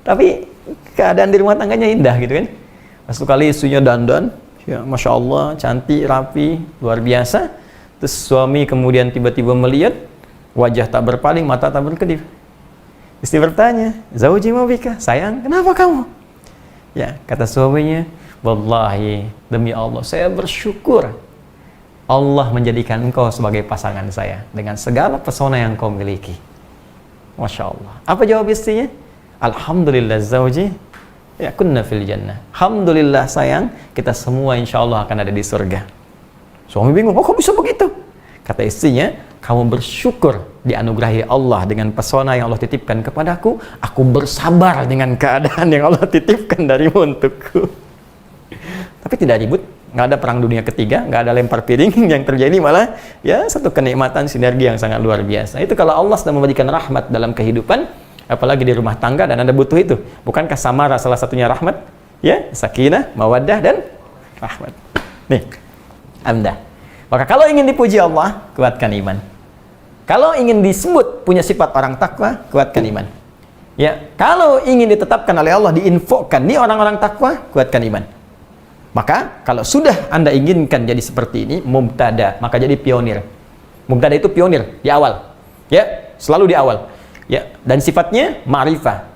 Tapi keadaan di rumah tangganya indah gitu kan. Satu kali istrinya dandan, ya, Masya Allah, cantik, rapi, luar biasa. Terus suami kemudian tiba-tiba melihat, wajah tak berpaling, mata tak berkedip. Istri bertanya, Zauji ma bika, sayang, kenapa kamu? Ya, kata suaminya, wallahi, demi Allah, saya bersyukur Allah menjadikan engkau sebagai pasangan saya dengan segala pesona yang kau miliki. Masya Allah. Apa jawab istrinya? Alhamdulillah Zauji, ya kunna fil jannah. Alhamdulillah sayang, kita semua insya Allah akan ada di surga. Suami bingung, kok bisa begitu? Kata istrinya, kamu bersyukur dianugerahi Allah dengan pesona yang Allah titipkan kepadaku, aku bersabar dengan keadaan yang Allah titipkan darimu untukku. Tapi tidak ribut, nggak ada perang dunia ketiga, nggak ada lempar piring, yang terjadi malah ya satu kenikmatan sinergi yang sangat luar biasa. Itu kalau Allah sudah memberikan rahmat dalam kehidupan, apalagi di rumah tangga, dan Anda butuh itu. Bukankah samara salah satunya rahmat? Ya, sakinah, mawaddah, dan rahmat. Nih, Anda. Maka kalau ingin dipuji Allah, kuatkan iman. Kalau ingin disebut punya sifat orang takwa, kuatkan iman. Ya, kalau ingin ditetapkan oleh Allah, diinfokan, nih orang-orang takwa, kuatkan iman. Maka kalau sudah Anda inginkan jadi seperti ini, mubtada, maka jadi pionir. Mubtada itu pionir di awal. Ya, selalu di awal. Ya, dan sifatnya ma'rifah.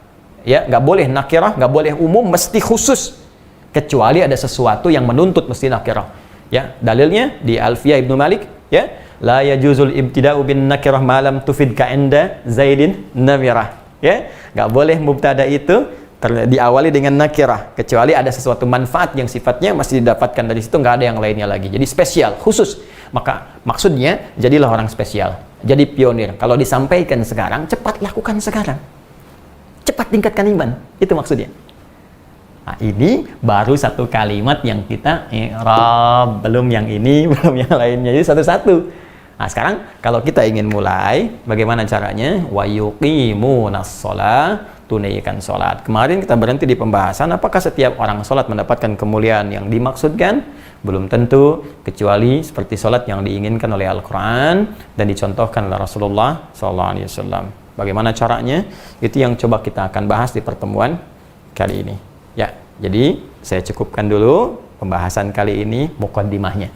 Ya, nggak boleh nakirah, nggak boleh umum, mesti khusus. Kecuali ada sesuatu yang menuntut mesti nakirah. Ya, dalilnya di Alfiyah Ibnu Malik, ya, la yajuzul ibtida'u bin nakirah ma lam tufid ka'inda Zaidin namirah. Ya, nggak boleh mubtada itu diawali dengan nakirah, kecuali ada sesuatu manfaat yang sifatnya masih didapatkan dari situ, nggak ada yang lainnya lagi. Jadi spesial, khusus. Maka maksudnya jadilah orang spesial, jadi pionir. Kalau disampaikan sekarang, cepat lakukan sekarang, cepat tingkatkan iman. Itu maksudnya. Nah, ini baru satu kalimat yang kita i'rab, belum yang ini, belum yang lainnya. Jadi satu-satu. Nah, sekarang kalau kita ingin mulai, bagaimana caranya? Wa yuqimunas shalah, tunaikan sholat. Kemarin kita berhenti di pembahasan apakah setiap orang sholat mendapatkan kemuliaan yang dimaksudkan? Belum tentu, kecuali seperti sholat yang diinginkan oleh Al-Quran dan dicontohkan oleh Rasulullah SAW. Bagaimana caranya? Itu yang coba kita akan bahas di pertemuan kali ini. Ya, jadi saya cukupkan dulu pembahasan kali ini, muqaddimahnya.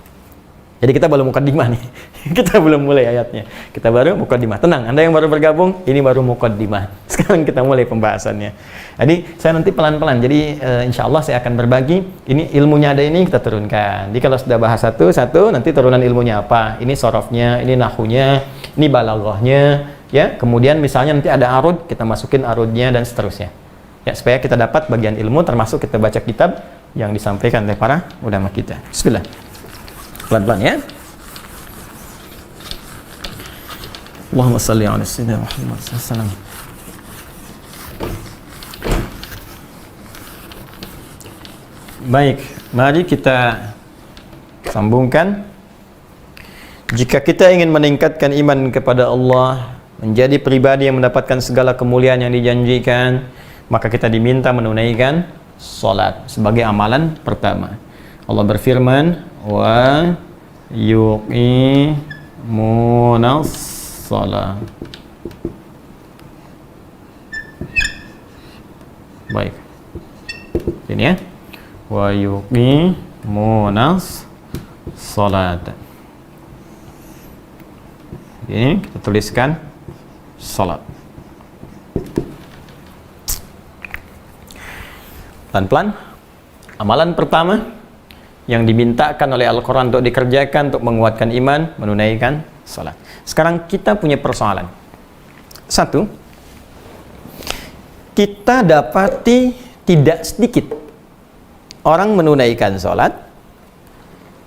Jadi kita belum muqaddimah nih. Kita belum mulai ayatnya. Kita baru muqaddimah. Tenang, Anda yang baru bergabung, ini baru muqaddimah. Sekarang kita mulai pembahasannya. Jadi saya nanti pelan-pelan. Jadi insya Allah saya akan berbagi. Ini ilmunya ada ini kita turunkan. Jadi kalau sudah bahas satu, nanti turunan ilmunya apa? Ini sorofnya, ini nahunya, ini balaghahnya. Ya, kemudian misalnya nanti ada arud, kita masukin arudnya dan seterusnya. Ya, supaya kita dapat bagian ilmu, termasuk kita baca kitab yang disampaikan oleh para ulama kita. Bismillah. Pelan-pelan ya. Allahumma salli ala sayyidina Muhammad sallallahu. Baik, mari kita sambungkan. Jika kita ingin meningkatkan iman kepada Allah, menjadi pribadi yang mendapatkan segala kemuliaan yang dijanjikan, maka kita diminta menunaikan salat sebagai amalan pertama. Allah berfirman, wa yuqimunas shalah. Baik. Ini ya. Wa yuqimunas shalat. Ini kita tuliskan salat. Pelan-pelan. Amalan pertama yang dimintakan oleh Al-Quran untuk dikerjakan, untuk menguatkan iman, menunaikan salat. Sekarang kita punya persoalan. Satu, kita dapati tidak sedikit orang menunaikan salat,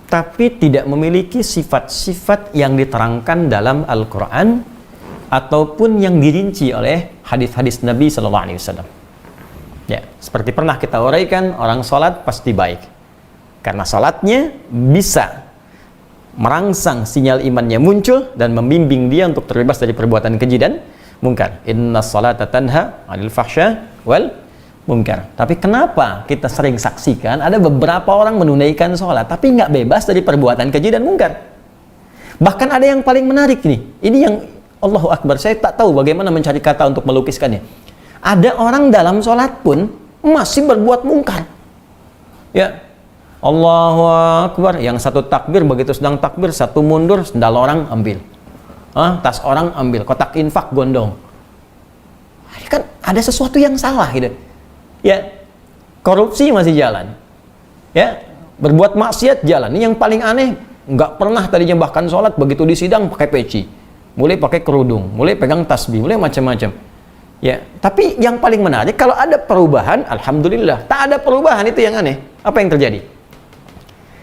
tapi tidak memiliki sifat-sifat yang diterangkan dalam Al-Quran, ataupun yang dirinci oleh hadis-hadis Nabi SAW. Ya, seperti pernah kita uraikan, orang salat pasti baik. Karena salatnya bisa merangsang sinyal imannya muncul dan membimbing dia untuk terbebas dari perbuatan keji dan mungkar. Inna salata tanha 'anil fahsya wal munkar. Tapi kenapa kita sering saksikan ada beberapa orang menunaikan salat tapi nggak bebas dari perbuatan keji dan mungkar? Bahkan ada yang paling menarik nih. Ini yang Allahu Akbar, saya tak tahu bagaimana mencari kata untuk melukiskannya. Ada orang dalam salat pun masih berbuat mungkar. Ya, Allahu Akbar, yang satu takbir, begitu sedang takbir, satu mundur, sendal orang ambil, tas orang ambil, kotak infak gondong. Ini kan ada sesuatu yang salah gitu. Ya, korupsi masih jalan. Ya, berbuat maksiat jalan. Ini yang paling aneh, nggak pernah tadinya bahkan sholat, begitu di sidang pakai peci, mulai pakai kerudung, mulai pegang tasbih, mulai macam-macam. Ya, tapi yang paling menarik kalau ada perubahan, alhamdulillah. Tak ada perubahan, itu yang aneh. Apa yang terjadi?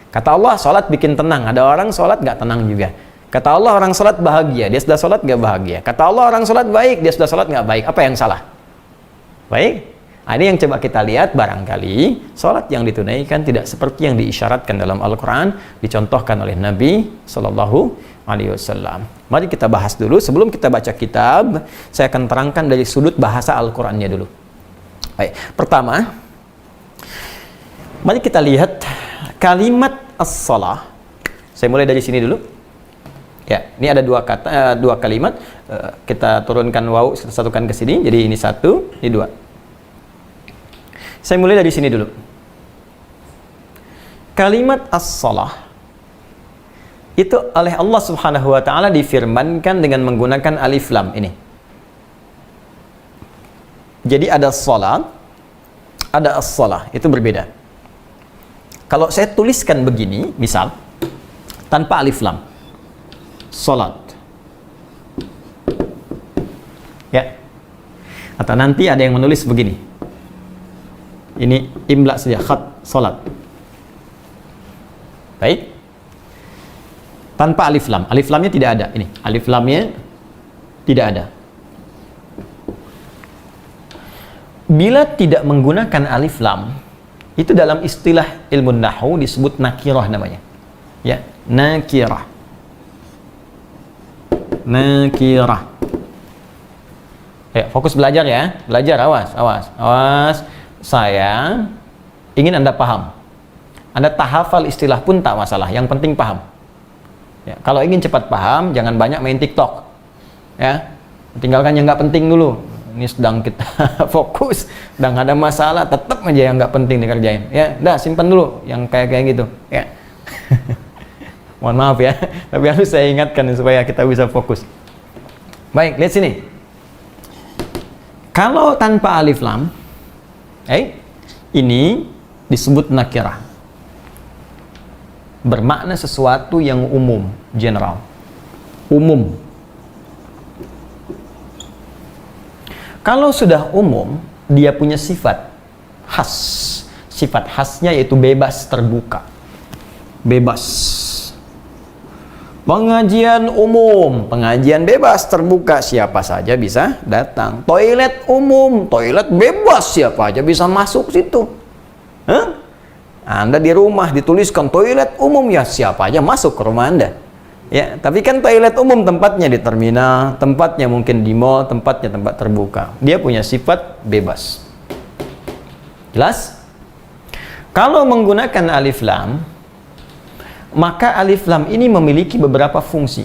Kata Allah, sholat bikin tenang. Ada orang sholat gak tenang juga. Kata Allah, orang sholat bahagia. Dia sudah sholat gak bahagia. Kata Allah, orang sholat baik. Dia sudah sholat gak baik. Apa yang salah? Baik. Nah, ini yang coba kita lihat. Barangkali sholat yang ditunaikan tidak seperti yang diisyaratkan dalam Al-Quran, dicontohkan oleh Nabi SAW. Mari kita bahas dulu. Sebelum kita baca kitab, saya akan terangkan dari sudut bahasa Al-Qurannya dulu. Baik. Pertama, mari kita lihat kalimat as-salah. Saya mulai dari sini dulu. Ya, ini ada dua kata, dua kalimat. Kita turunkan waw, kita satukan ke sini. Jadi ini satu, ini dua. Saya mulai dari sini dulu. kalimat as-salah itu oleh Allah Subhanahu wa taala difirmankan dengan menggunakan alif lam ini. Jadi ada salat, ada as-salah, itu berbeda. Kalau saya tuliskan begini, misal tanpa alif lam, salat, ya, atau nanti ada yang menulis begini, ini imla saja, khat salat, baik, tanpa alif lam. Alif lamnya tidak ada, ini alif lamnya tidak ada. Bila tidak menggunakan alif lam, itu dalam istilah ilmu nahwu disebut nakirah namanya. Ya, nakirah. Nakirah. Ya, fokus belajar ya. Belajar, awas, awas, awas. Saya ingin Anda paham. Anda tak hafal istilah pun tak masalah, yang penting paham. Ya, kalau ingin cepat paham, jangan banyak main TikTok. Ya, tinggalkan yang nggak penting dulu. Ini sedang kita fokus, sedang ada masalah, tetap aja yang nggak penting dikerjain. Ya, dah simpan dulu yang kayak gitu. Ya, mohon maaf ya, tapi harus saya ingatkan supaya kita bisa fokus. Baik, lihat sini. Kalau tanpa alif lam, ini disebut nakirah. Bermakna sesuatu yang umum, general, umum. Kalau sudah umum, dia punya sifat khas. Sifat khasnya yaitu bebas, terbuka. Bebas. Pengajian umum, pengajian bebas, terbuka, siapa saja bisa datang. Toilet umum, toilet bebas, siapa aja bisa masuk situ. Anda di rumah dituliskan toilet umum, ya siapa aja masuk ke rumah Anda. Ya, tapi kan toilet umum tempatnya di terminal, tempatnya mungkin di mall, tempatnya tempat terbuka. Dia punya sifat bebas. Jelas? Kalau menggunakan alif lam, maka alif lam ini memiliki beberapa fungsi.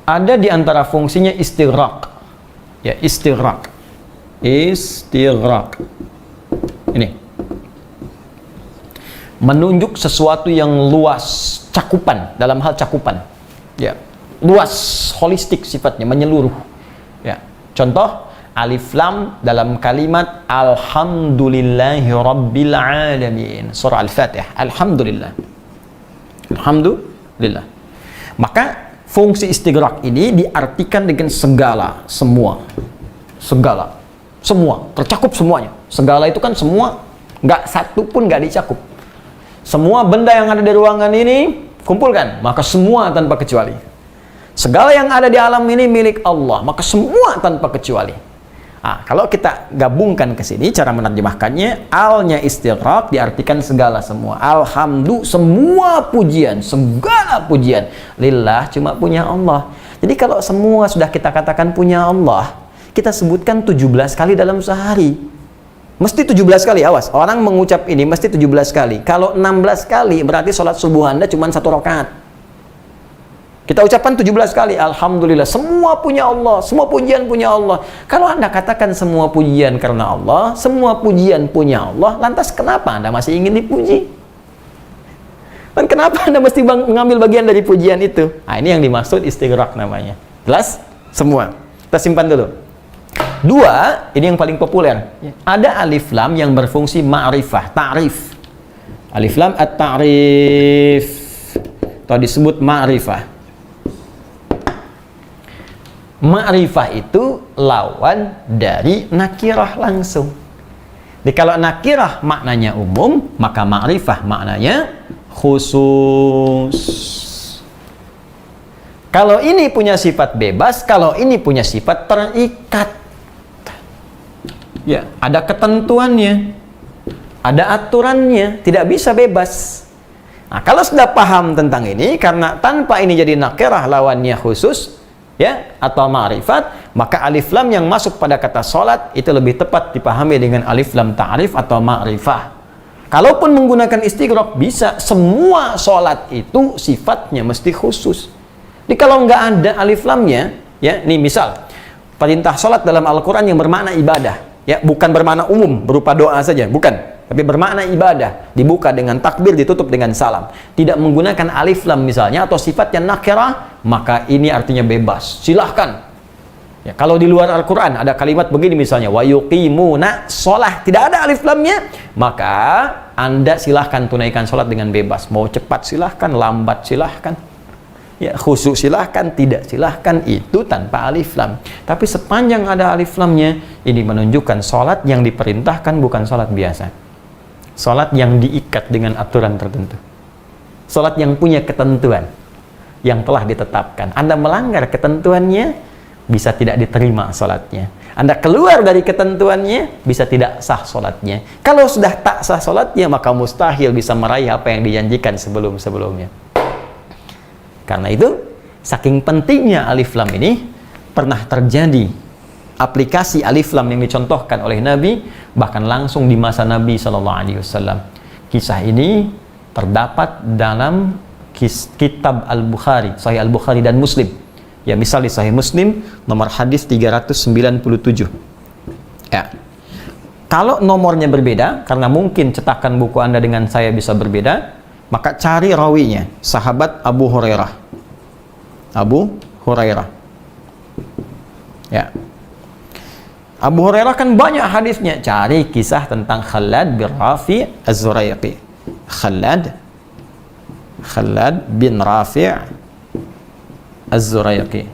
Ada di antara fungsinya istighraq. Ya, istighraq. Istighraq. Ini. Menunjuk sesuatu yang luas, cakupan, dalam hal cakupan, ya, luas, holistik sifatnya, menyeluruh. Ya, contoh alif lam dalam kalimat alhamdulillahi rabbil alamin, surah Al-Fatihah, alhamdulillah, alhamdulillah. Maka fungsi istighraq ini diartikan dengan segala, semua, segala, semua, tercakup semuanya. Segala itu kan semua, nggak satu pun nggak dicakup. Semua benda yang ada di ruangan ini kumpulkan, maka semua tanpa kecuali. Segala yang ada di alam ini milik Allah, maka semua tanpa kecuali. Kalau kita gabungkan ke sini, cara menerjemahkannya, alnya istighraq diartikan segala semua. Alhamdulillah, semua pujian, segala pujian lillah, cuma punya Allah. Jadi kalau semua sudah kita katakan punya Allah, kita sebutkan 17 kali dalam sehari. Mesti 17 kali, awas. Orang mengucap ini mesti 17 kali. Kalau 16 kali, berarti sholat subuh Anda cuma 1 rakaat. Kita ucapkan 17 kali, alhamdulillah, semua punya Allah, semua pujian punya Allah. Kalau Anda katakan semua pujian karena Allah, semua pujian punya Allah, lantas kenapa Anda masih ingin dipuji? Dan kenapa Anda mesti mengambil bagian dari pujian itu? Ini yang dimaksud istighraq namanya. Jelas? Semua. Kita simpan dulu. 2, ini yang paling populer. Ada alif lam yang berfungsi ma'rifah, ta'rif. Alif lam at-ta'rif, atau disebut ma'rifah. Ma'rifah itu lawan dari nakirah langsung. Jadi kalau nakirah maknanya umum, maka ma'rifah maknanya khusus. Kalau ini punya sifat bebas, kalau ini punya sifat terikat. Ya, ada ketentuannya, ada aturannya, tidak bisa bebas. Kalau sudah paham tentang ini, karena tanpa ini jadi nakirah lawannya khusus, ya, atau ma'rifat, maka alif lam yang masuk pada kata sholat itu lebih tepat dipahami dengan alif lam ta'rif atau ma'rifah. Kalaupun menggunakan istighraq bisa, semua sholat itu sifatnya mesti khusus. Jadi kalau nggak ada alif lamnya, ya, nih misal perintah sholat dalam Al-Quran yang bermakna ibadah, ya, bukan bermakna umum berupa doa saja, bukan. tapi bermakna ibadah, dibuka dengan takbir, ditutup dengan salam, tidak menggunakan alif lam misalnya atau sifat yang nakirah, maka ini artinya bebas, silahkan. Ya, kalau di luar Al-Quran ada kalimat begini misalnya, wa yuqimuna sholah, tidak ada alif lamnya, maka Anda silahkan tunaikan sholat dengan bebas, mau cepat silahkan, lambat silahkan, ya, khusyuk silahkan, tidak silahkan, itu tanpa alif lam. Tapi sepanjang ada alif lamnya, ini menunjukkan sholat yang diperintahkan bukan sholat biasa, sholat yang diikat dengan aturan tertentu, sholat yang punya ketentuan yang telah ditetapkan. Anda melanggar ketentuannya, bisa tidak diterima sholatnya. Anda keluar dari ketentuannya, bisa tidak sah sholatnya. Kalau sudah tak sah sholatnya, maka mustahil bisa meraih apa yang dijanjikan sebelum-sebelumnya. Karena itu, saking pentingnya alif lam ini, pernah terjadi aplikasi alif lam yang dicontohkan oleh Nabi, bahkan langsung di masa Nabi SAW. Kisah ini terdapat dalam kitab Al-Bukhari, Sahih Al-Bukhari dan Muslim. Ya, misal di Sahih Muslim nomor hadis 397. Ya. Kalau nomornya berbeda, karena mungkin cetakan buku Anda dengan saya bisa berbeda, maka cari rawinya, sahabat Abu Hurairah. Abu Hurairah. Ya. Abu Hurairah kan banyak hadisnya. Cari kisah tentang Khalad bin Rafi' Az-Zurayqi. Khalad bin Rafi' Az-Zurayqi.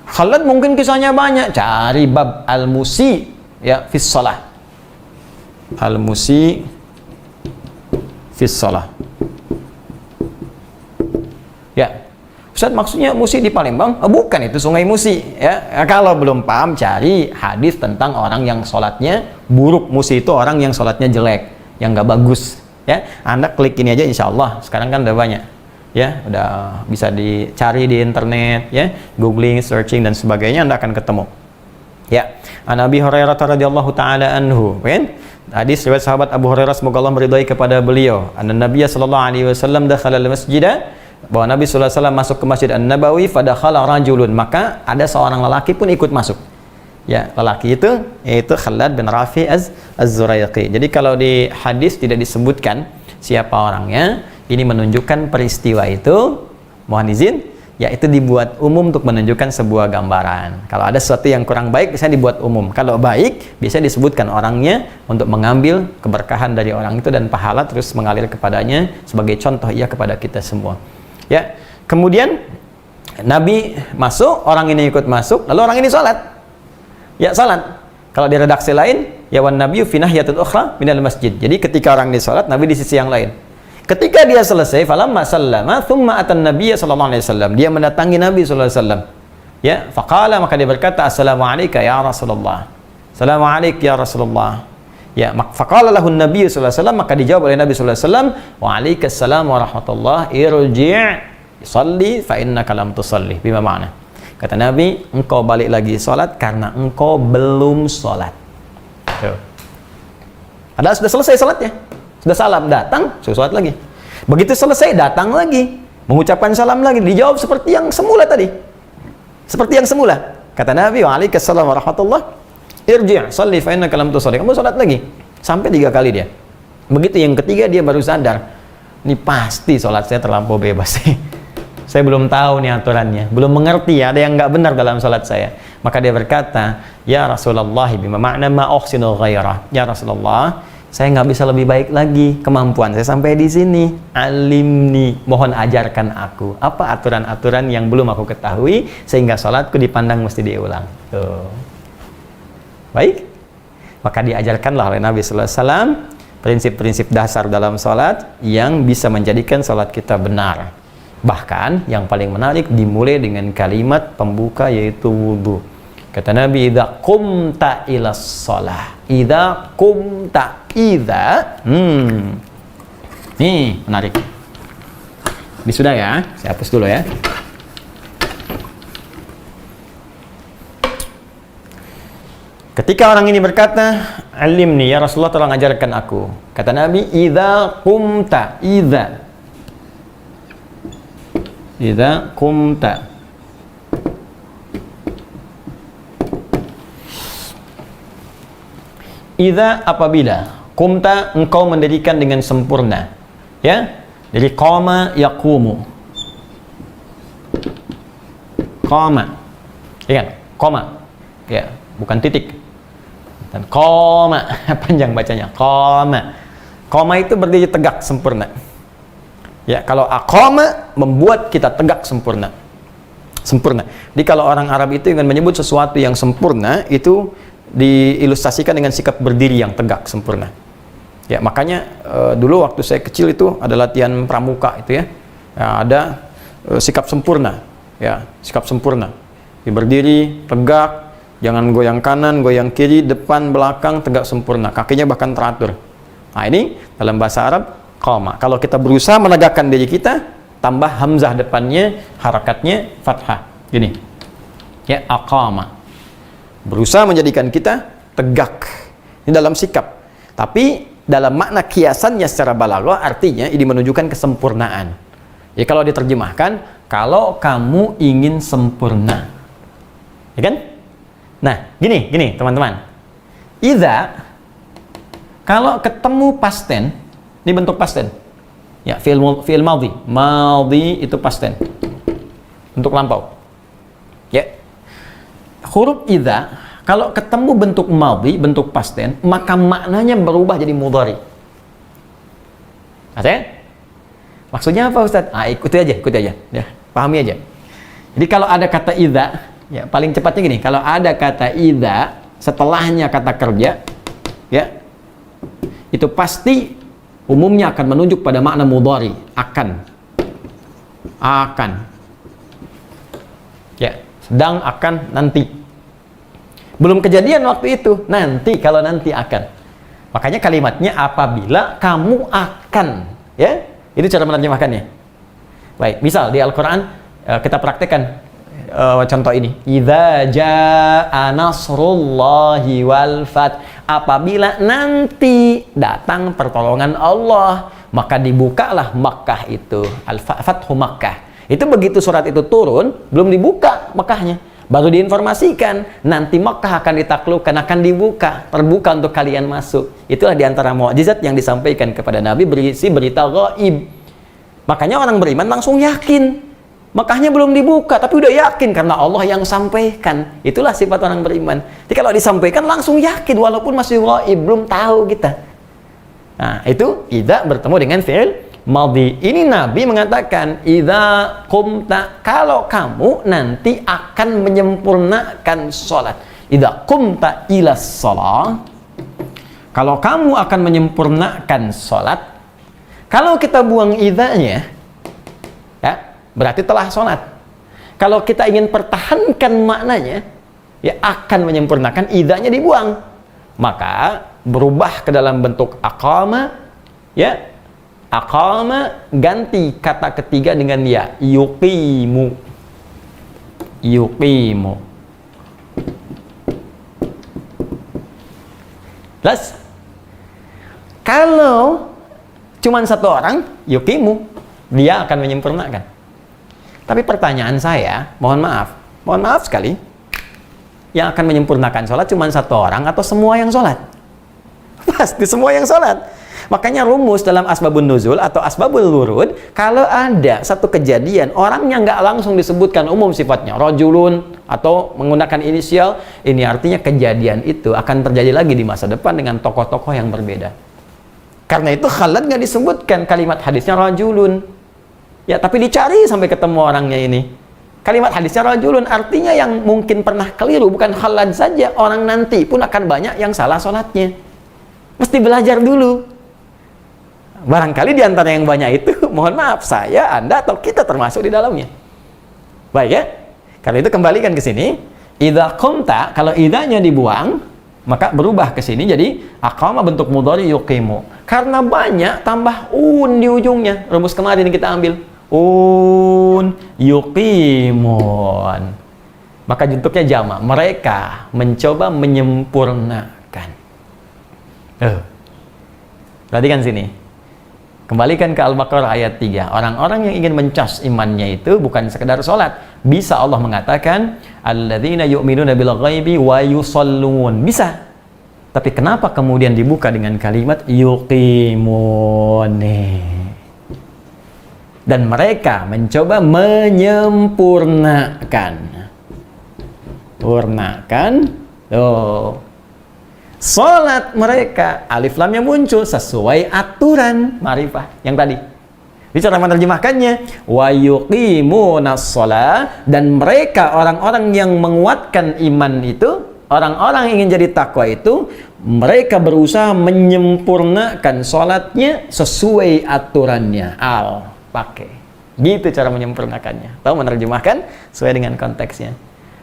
Khalad mungkin kisahnya banyak. Cari bab Al-Musi, ya, fis shalah. Al-Musi fis shalah. Ya. Ustaz, maksudnya Musi di Palembang? Oh, bukan, itu Sungai Musi, ya. Kalau belum paham, cari hadis tentang orang yang sholatnya buruk. Musi itu orang yang sholatnya jelek, yang nggak bagus. Ya, Anda klik ini aja, insya Allah sekarang kan udah banyak, ya, udah bisa dicari di internet, ya, googling, searching dan sebagainya, Anda akan ketemu. Ya, An Abi Hurairah radhiyallahu taala anhu, kan? Hadis riwayat sahabat Abu Hurairah, semoga Allah meridhai kepada beliau. Anna Nabiy sallallahu alaihi wasallam dakhala al-masjid, bahwa Nabi sallallahu alaihi wasallam masuk ke Masjid An-Nabawi, fadakhala rajulun, maka ada seorang lelaki pun ikut masuk. Ya, lelaki itu yaitu Khalad bin Rafi' Az-Zurayqi. Jadi kalau di hadis tidak disebutkan siapa orangnya, ini menunjukkan peristiwa itu, mohon izin, ya, itu dibuat umum untuk menunjukkan sebuah gambaran. Kalau ada sesuatu yang kurang baik, biasanya dibuat umum. Kalau baik, biasanya disebutkan orangnya untuk mengambil keberkahan dari orang itu dan pahala terus mengalir kepadanya sebagai contoh ia kepada kita semua. Ya, kemudian Nabi masuk, orang ini ikut masuk, lalu orang ini sholat. Ya, salat. Kalau di redaksi lain, ya wan nabiyyu fi nahyatin ukhra minal masjid. Jadi ketika orang di salat, Nabi di sisi yang lain. Ketika dia selesai, falamma sallama thumma atan nabiyya sallallahu alaihi wasallam. Dia mendatangi Nabi sallallahu alaihi wasallam. Ya, faqala, maka dia berkata, assalamu alayka ya Rasulullah. Assalamu alayka ya Rasulullah. Ya, faqala lahu an-nabiy sallallahu alaihi wasallam, maka dijawab oleh Nabi sallallahu alaihi wasallam, wa alaikassalam wa rahmatullah, irji' salli fa innaka lam tusalli. Bima makna? Kata Nabi, engkau balik lagi sholat karena engkau belum sholat. Padahal sudah selesai sholatnya, sudah salam, datang, sudah sholat lagi. Begitu selesai, datang lagi, mengucapkan salam lagi, dijawab seperti yang semula tadi. Seperti yang semula. Kata Nabi, waalaikumsalam warahmatullah, irji' salli fa innaka lam tusalli. Kamu sholat lagi. Sampai 3 kali dia. Begitu yang ketiga, dia baru sadar, ini pasti sholat saya terlampau bebas. Saya belum tahu nih aturannya, belum mengerti, ada yang nggak benar dalam salat saya. Maka dia berkata, ya Rasulullah, bima makna ma uhsinu ghairah. Ya Rasulullah, saya nggak bisa lebih baik lagi, kemampuan saya sampai di sini. Alimni, mohon ajarkan aku apa aturan-aturan yang belum aku ketahui sehingga salatku dipandang mesti diulang. Tuh. Baik, maka diajarkanlah oleh Nabi sallallahu alaihi wasallam prinsip-prinsip dasar dalam salat yang bisa menjadikan salat kita benar. Bahkan yang paling menarik dimulai dengan kalimat pembuka yaitu wudu. Kata Nabi, idza qumta ilas shalah. Idza qumta, idza. Nih, menarik. Ini sudah ya, saya hapus dulu ya. Ketika orang ini berkata, alimni ya Rasulullah, tolong ajarkan aku. Kata Nabi, idza qumta, idza qumta. Idza apabila kumta engkau mendirikan dengan sempurna. Ya. Jadi qama yaqumu. Qama. Ingat, qama. Ya, bukan titik. Dan qama panjang bacanya. Qama. Qama itu berdiri tegak sempurna. Ya, kalau aqama membuat kita tegak sempurna. Sempurna. Jadi kalau orang Arab itu ingin menyebut sesuatu yang sempurna itu diilustrasikan dengan sikap berdiri yang tegak sempurna. Ya, makanya dulu waktu saya kecil itu ada latihan pramuka itu ya. Ya, ada sikap sempurna. Ya, sikap sempurna. Berdiri tegak, jangan goyang kanan, goyang kiri, depan, belakang, tegak sempurna. Kakinya bahkan teratur. Nah, ini dalam bahasa Arab qama. Kalau kita berusaha menegakkan diri kita, tambah hamzah depannya, harakatnya fathah. Gini. Ya, aqama. Berusaha menjadikan kita tegak. Ini dalam sikap. Tapi dalam makna kiasannya secara balaghah artinya ini menunjukkan kesempurnaan. Ya, kalau diterjemahkan, kalau kamu ingin sempurna. Ya kan? Nah, gini teman-teman. Idza kalau ketemu past tense, ini bentuk past tense. Ya, fi'il madhi. Madhi itu past tense. Bentuk lampau. Ya. Huruf idza kalau ketemu bentuk madhi, bentuk past tense, maka maknanya berubah jadi mudhari. Maksudnya? Maksudnya apa, Ustaz? Ikuti aja. Ya, pahami aja. Jadi kalau ada kata idza, ya paling cepatnya gini, kalau ada kata idza setelahnya kata kerja, ya, itu pasti umumnya akan menunjuk pada makna mudhari, akan. Ya, sedang, akan, nanti. Belum kejadian waktu itu, nanti, kalau nanti akan. Makanya kalimatnya apabila kamu akan, ya. Itu cara menerjemahkannya. Baik, misal di Al-Qur'an kita praktekkan contoh ini. Idza jaa nasrullahi wal fath. Apabila nanti datang pertolongan Allah, maka dibukalah Makkah itu. Al-Fathu Makkah. Itu begitu surat itu turun, belum dibuka Makkahnya. Baru diinformasikan, nanti Makkah akan ditaklukkan, akan dibuka, terbuka untuk kalian masuk. Itulah diantara mukjizat yang disampaikan kepada Nabi berisi berita gaib. Makanya orang beriman langsung yakin. Makkahnya belum dibuka, tapi udah yakin karena Allah yang sampaikan. Itulah sifat orang beriman. Jadi kalau disampaikan langsung yakin, walaupun masih gaib, belum tahu kita. Nah, itu idza bertemu dengan fi'il madhi. Ini Nabi mengatakan, idza qumta, kalau kamu nanti akan menyempurnakan sholat. Idza qumta ila shalah, kalau kamu akan menyempurnakan sholat. Kalau kita buang idzanya, ya, berarti telah sholat. Kalau kita ingin pertahankan maknanya, ya, akan menyempurnakan, idzanya dibuang. Maka berubah ke dalam bentuk aqama, ya. Aqama ganti kata ketiga dengan ya, yuqimu. Plus kalau cuman satu orang, yuqimu, dia akan menyempurnakan. Tapi pertanyaan saya, mohon maaf sekali, yang akan menyempurnakan sholat cuman satu orang atau semua yang sholat? Pasti semua yang sholat. Makanya rumus dalam asbabun nuzul atau asbabul wurud, kalau ada satu kejadian orangnya nggak langsung disebutkan umum sifatnya, rajulun atau menggunakan inisial, ini artinya kejadian itu akan terjadi lagi di masa depan dengan tokoh-tokoh yang berbeda. Karena itu Khalad nggak disebutkan kalimat hadisnya rajulun, ya, tapi dicari sampai ketemu orangnya ini. Kalimat hadisnya rajulun artinya yang mungkin pernah keliru, bukan Khalad saja, orang nanti pun akan banyak yang salah sholatnya. Mesti belajar dulu. Barangkali di antara yang banyak itu, mohon maaf, saya, Anda, atau kita termasuk di dalamnya. Baik ya? Karena itu kembalikan ke sini. Idza qumta, kalau idzanya dibuang, maka berubah ke sini jadi aqama bentuk mudhari yuqimu. Karena banyak tambah di ujungnya. Rumus kemarin kita ambil. Yuqimun. Maka bentuknya jamak. Mereka mencoba menyempurnakan. Perhatikan sini. Kembalikan ke Al-Baqarah ayat 3. Orang-orang yang ingin mencas imannya itu bukan sekedar sholat. Bisa Allah mengatakan, alladzina yu'minuna bil ghaibi wa yusallun. Bisa. Tapi kenapa kemudian dibuka dengan kalimat yuqimun? Dan mereka mencoba menyempurnakan. Salat mereka, alif lamnya muncul sesuai aturan ma'rifah yang tadi. Ini cara menerjemahkannya, wa yuqimunas shalah, dan mereka orang-orang yang menguatkan iman itu, orang-orang yang ingin jadi takwa itu, mereka berusaha menyempurnakan salatnya sesuai aturannya. Pakai. Gitu cara menyempurnakannya. Tahu menerjemahkan sesuai dengan konteksnya.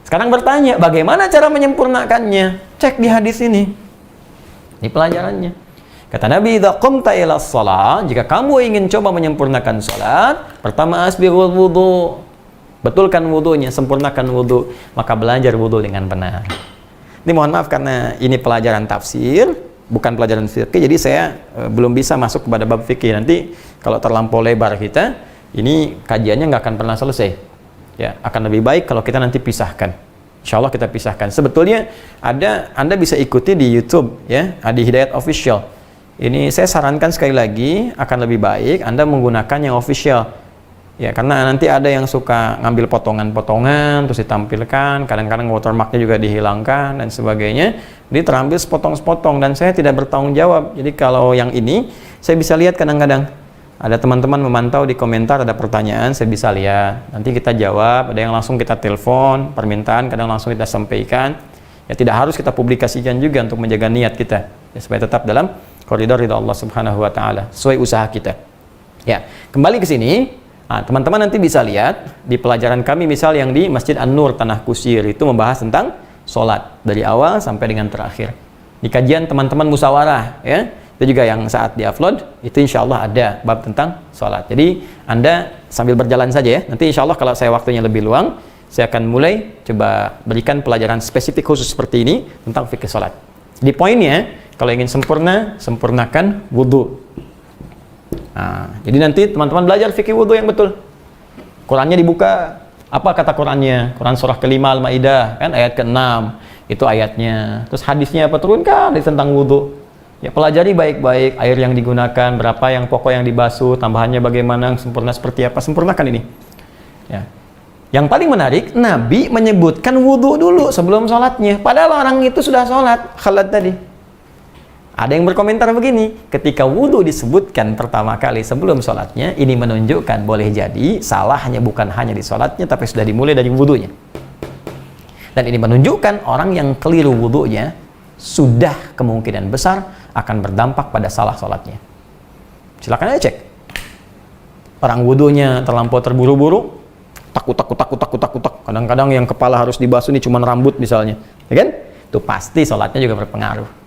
Sekarang bertanya, bagaimana cara menyempurnakannya? Cek di hadis ini. Ini pelajarannya. Kata Nabi, idza qumta ila shalah, jika kamu ingin coba menyempurnakan salat, pertama asbighul wudu. Betulkan wudunya, sempurnakan wudu, maka belajar wudu dengan benar. Ini mohon maaf karena ini pelajaran tafsir, bukan pelajaran fikih, jadi saya belum bisa masuk kepada bab fikih. Nanti kalau terlampau lebar kita, ini kajiannya nggak akan pernah selesai. Ya, akan lebih baik kalau kita nanti pisahkan. Insya Allah kita pisahkan. Sebetulnya Anda bisa ikuti di YouTube, ya, Adi Hidayat Official. Ini saya sarankan sekali lagi, akan lebih baik Anda menggunakan yang official. Ya, karena nanti ada yang suka ngambil potongan-potongan terus ditampilkan, kadang-kadang watermarknya juga dihilangkan dan sebagainya. Jadi terambil sepotong-sepotong dan saya tidak bertanggung jawab. Jadi kalau yang ini saya bisa lihat kadang-kadang ada teman-teman memantau di komentar, ada pertanyaan, saya bisa lihat. Nanti kita jawab, ada yang langsung kita telepon, permintaan kadang langsung kita sampaikan. Ya, tidak harus kita publikasikan juga untuk menjaga niat kita, ya, supaya tetap dalam koridor ridha Allah Subhanahu wa taala, sesuai usaha kita. Ya, kembali ke sini. Teman-teman nanti bisa lihat di pelajaran kami misal yang di Masjid An-Nur Tanah Kusir itu membahas tentang sholat dari awal sampai dengan terakhir. Di kajian teman-teman musyawarah, ya, itu juga yang saat di-upload itu insya Allah ada bab tentang sholat. Jadi Anda sambil berjalan saja, ya. Nanti insya Allah kalau saya waktunya lebih luang, saya akan mulai coba berikan pelajaran spesifik khusus seperti ini tentang fikih sholat. Di poinnya, kalau ingin sempurna, sempurnakan wudhu. Jadi nanti teman-teman belajar fikih wudhu yang betul. Qurannya dibuka. Apa kata Qurannya? Quran surah ke-5 Al-Maidah, kan ayat ke-6. Itu ayatnya. Terus hadisnya apa? Turunkan tentang wudhu. Ya, pelajari baik-baik air yang digunakan, berapa yang pokok yang dibasuh, tambahannya bagaimana, sempurna seperti apa. Sempurnakan ini. Ya. Yang paling menarik, Nabi menyebutkan wudhu dulu sebelum sholatnya. Padahal orang itu sudah sholat, khalat tadi. Ada yang berkomentar begini, ketika wudhu disebutkan pertama kali sebelum sholatnya, ini menunjukkan boleh jadi salahnya bukan hanya di sholatnya, tapi sudah dimulai dari wudhunya. Dan ini menunjukkan orang yang keliru wudhunya, sudah kemungkinan besar akan berdampak pada salah sholatnya. Silakan aja cek. Orang wudhunya terlampau terburu-buru, takut. Kadang-kadang yang kepala harus dibasuh ini cuma rambut misalnya, ya kan? Itu pasti sholatnya juga berpengaruh.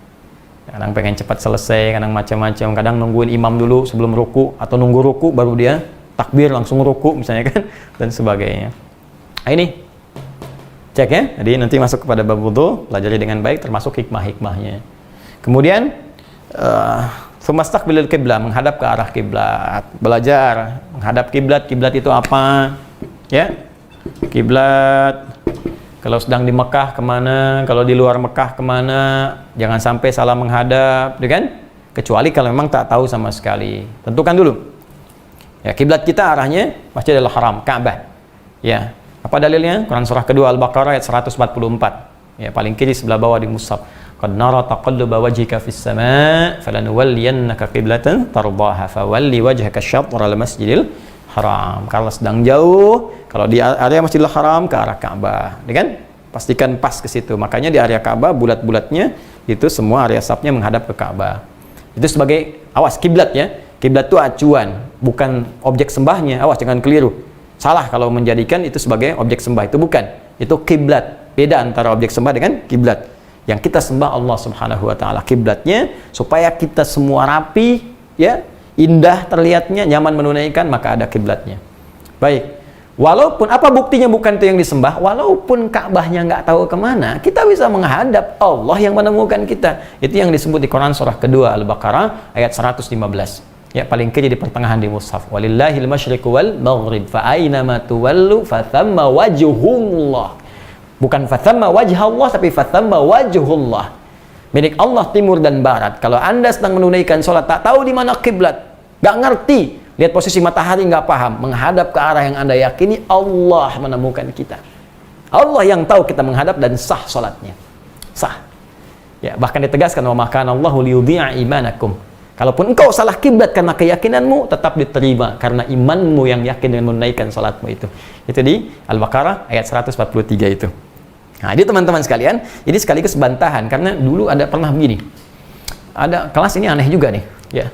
Kadang pengen cepat selesai, kadang macam-macam, kadang nungguin imam dulu sebelum ruku, atau nunggu ruku baru dia takbir langsung ruku misalnya kan, dan sebagainya. Nah, ini cek ya, jadi nanti masuk kepada bab wudu, pelajari dengan baik termasuk hikmah-hikmahnya. Kemudian Tsumastaqbilul qiblah, menghadap ke arah kiblat. Belajar menghadap kiblat. Kiblat itu apa? Ya, kiblat. Kalau sedang di Mekah kemana? Kalau di luar Mekah kemana? Jangan sampai salah menghadap, kan? Kecuali kalau memang tak tahu sama sekali. Tentukan dulu. Ya, kiblat kita arahnya Masjidil Haram, Ka'bah. Ya, apa dalilnya? Quran surah kedua Al-Baqarah ayat 144. Ya, paling kiri sebelah bawah di mushaf. Qad nara taqalluba wajhika fis sama' falanuwalliyannaka qiblatan tardaha fawalli wajhaka syatral masjidil haram. Kalau sedang jauh, kalau di area Masjidil Haram ke arah Ka'bah, kan? Pastikan pas ke situ. Makanya di area Ka'bah bulat-bulatnya itu semua area safnya menghadap ke Ka'bah. Itu sebagai awas kiblat ya. Kiblat itu acuan, bukan objek sembahnya. Awas jangan keliru. Salah kalau menjadikan itu sebagai objek sembah, itu bukan. Itu kiblat. Beda antara objek sembah dengan kiblat. Yang kita sembah Allah Subhanahu wa taala, kiblatnya supaya kita semua rapi, ya, indah terlihatnya, nyaman menunaikan, maka ada kiblatnya. Baik. Walaupun apa buktinya bukan itu yang disembah, walaupun Ka'bahnya nggak tahu kemana, kita bisa menghadap Allah yang menemukan kita. Itu yang disebut di Quran surah kedua Al-Baqarah ayat 115. Ya, paling kiri di pertengahan di mushaf. Walillahil masyriqu wal maghrib fa aina ma tuwallu fa thamma wajhullah. Bukan fa thamma wajhallah, tapi fa thamma wajhullah. milik Allah timur dan barat. Kalau Anda sedang menunaikan sholat, tak tahu di mana kiblat, nggak ngerti, lihat posisi matahari nggak paham, menghadap ke arah yang Anda yakini, Allah menemukan kita. Allah yang tahu kita menghadap dan sah sholatnya. Sah. Ya, bahkan ditegaskan, wa ma kana Allahu liyudhi'a imanakum. Kalaupun engkau salah kiblat karena keyakinanmu, tetap diterima karena imanmu yang yakin dengan menunaikan salatmu itu. Itu di Al-Baqarah ayat 143 itu. Nah, jadi teman-teman sekalian, ini sekaligus bantahan karena dulu ada pernah begini. Ada kelas ini aneh juga nih, ya.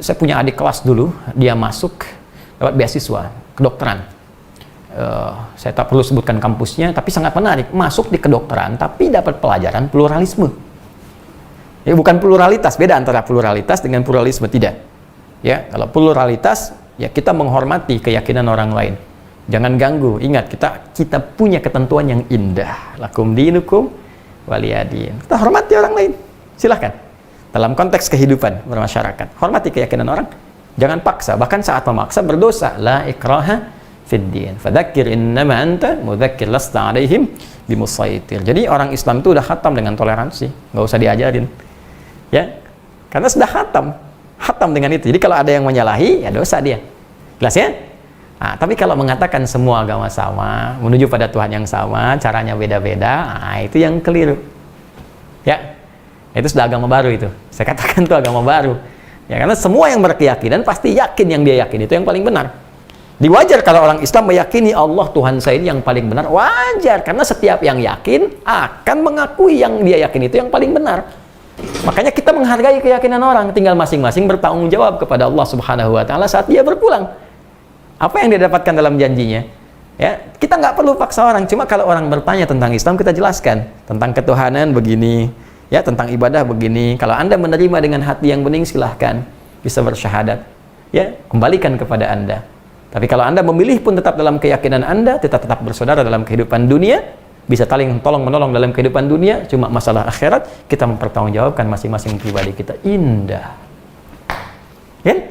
Saya punya adik kelas dulu, dia masuk dapat beasiswa kedokteran. Saya tak perlu sebutkan kampusnya, tapi sangat menarik. Masuk di kedokteran, tapi dapat pelajaran pluralisme. Ya, bukan pluralitas, beda antara pluralitas dengan pluralisme, tidak. Ya, kalau pluralitas, ya kita menghormati keyakinan orang lain. Jangan ganggu. Ingat, kita punya ketentuan yang indah. Lakum dinukum waliyadin. Kita hormati orang lain. Silahkan. Dalam konteks kehidupan bermasyarakat, hormati keyakinan orang. Jangan paksa. Bahkan saat memaksa berdosa. La ikraha fid din. Fadzakir innama anta mudzakir lasta alaihim bimusaitir. Jadi orang Islam itu udah khatam dengan toleransi. Nggak usah diajarin. Ya, karena sudah khatam dengan itu. Jadi kalau ada yang menyalahi, ya dosa dia. Jelas ya? Nah, tapi kalau mengatakan semua agama sama, menuju pada Tuhan yang sama, caranya beda-beda, nah, itu yang keliru. Ya, itu sudah agama baru itu. Saya katakan itu agama baru. Ya, karena semua yang berkeyakinan pasti yakin yang dia yakin itu yang paling benar. Wajar kalau orang Islam meyakini Allah Tuhan saya ini yang paling benar. Wajar, karena setiap yang yakin akan mengakui yang dia yakin itu yang paling benar. Makanya kita menghargai keyakinan orang, tinggal masing-masing bertanggung jawab kepada Allah Subhanahu wa Ta'ala saat dia berpulang. Apa yang dia dapatkan dalam janjinya? Ya, kita nggak perlu paksa orang. Cuma kalau orang bertanya tentang Islam, kita jelaskan tentang ketuhanan begini, ya, tentang ibadah begini. Kalau Anda menerima dengan hati yang bening, silahkan bisa bersyahadat. Ya, kembalikan kepada Anda. Tapi kalau Anda memilih pun tetap dalam keyakinan Anda, tetap bersaudara dalam kehidupan dunia, bisa tolong-menolong dalam kehidupan dunia, cuma masalah akhirat kita mempertanggungjawabkan masing-masing pribadi kita. Indah. Ya?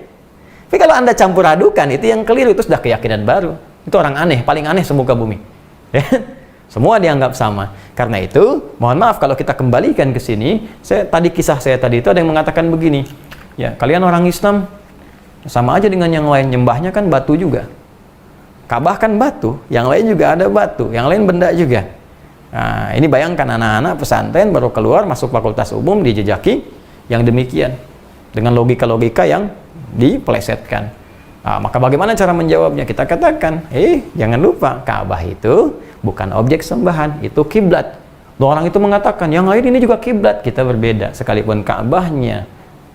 Tapi kalau Anda campur adukan, itu yang keliru, itu sudah keyakinan baru. Itu orang aneh, paling aneh semuka bumi. Ya? Semua dianggap sama. Karena itu, mohon maaf kalau kita kembalikan ke sini, kisah saya tadi itu ada yang mengatakan begini. Ya, kalian orang Islam sama aja dengan yang lain, nyembahnya kan batu juga. Ka'bah kan batu, yang lain juga ada batu, yang lain benda juga. Nah, ini bayangkan anak-anak pesantren baru keluar masuk fakultas umum dijejaki yang demikian dengan logika-logika yang dipelesetkan. Nah, maka bagaimana cara menjawabnya? Kita katakan, jangan lupa Ka'bah itu bukan objek sembahan, itu kiblat. Orang itu mengatakan yang lain ini juga kiblat, kita berbeda. Sekalipun Ka'bahnya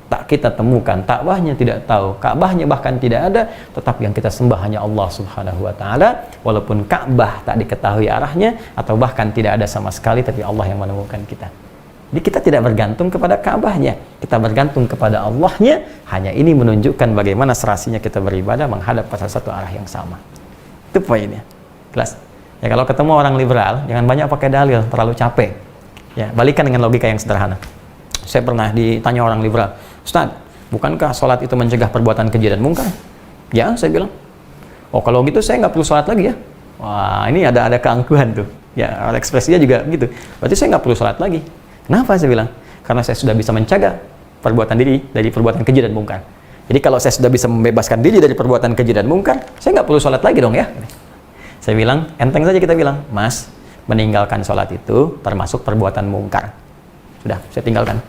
tak kita temukan, Ka'bahnya tidak tahu, Ka'bahnya bahkan tidak ada, tetap yang kita sembah hanya Allah Subhanahu wa Ta'ala. Walaupun Ka'bah tak diketahui arahnya atau bahkan tidak ada sama sekali, tapi Allah yang menemukan kita. Jadi kita tidak bergantung kepada Ka'bahnya, kita bergantung kepada Allahnya. Hanya ini menunjukkan bagaimana serasinya kita beribadah menghadap pada satu arah yang sama. Itu poinnya. Jelas? Ya, kalau ketemu orang liberal, jangan banyak pakai dalil, terlalu capek. Ya, balikan dengan logika yang sederhana. Saya pernah ditanya orang liberal, Ustaz, bukankah sholat itu mencegah perbuatan keji dan mungkar? Ya, saya bilang. Oh, kalau gitu saya nggak perlu sholat lagi ya. Wah, ini ada keangkuhan tuh. Ya, ekspresinya juga gitu. Berarti saya nggak perlu sholat lagi. Kenapa? Saya bilang. Karena saya sudah bisa mencegah perbuatan diri dari perbuatan keji dan mungkar. Jadi kalau saya sudah bisa membebaskan diri dari perbuatan keji dan mungkar, saya nggak perlu sholat lagi dong ya. Saya bilang, enteng saja kita bilang, Mas, meninggalkan sholat itu termasuk perbuatan mungkar. Sudah, saya tinggalkan.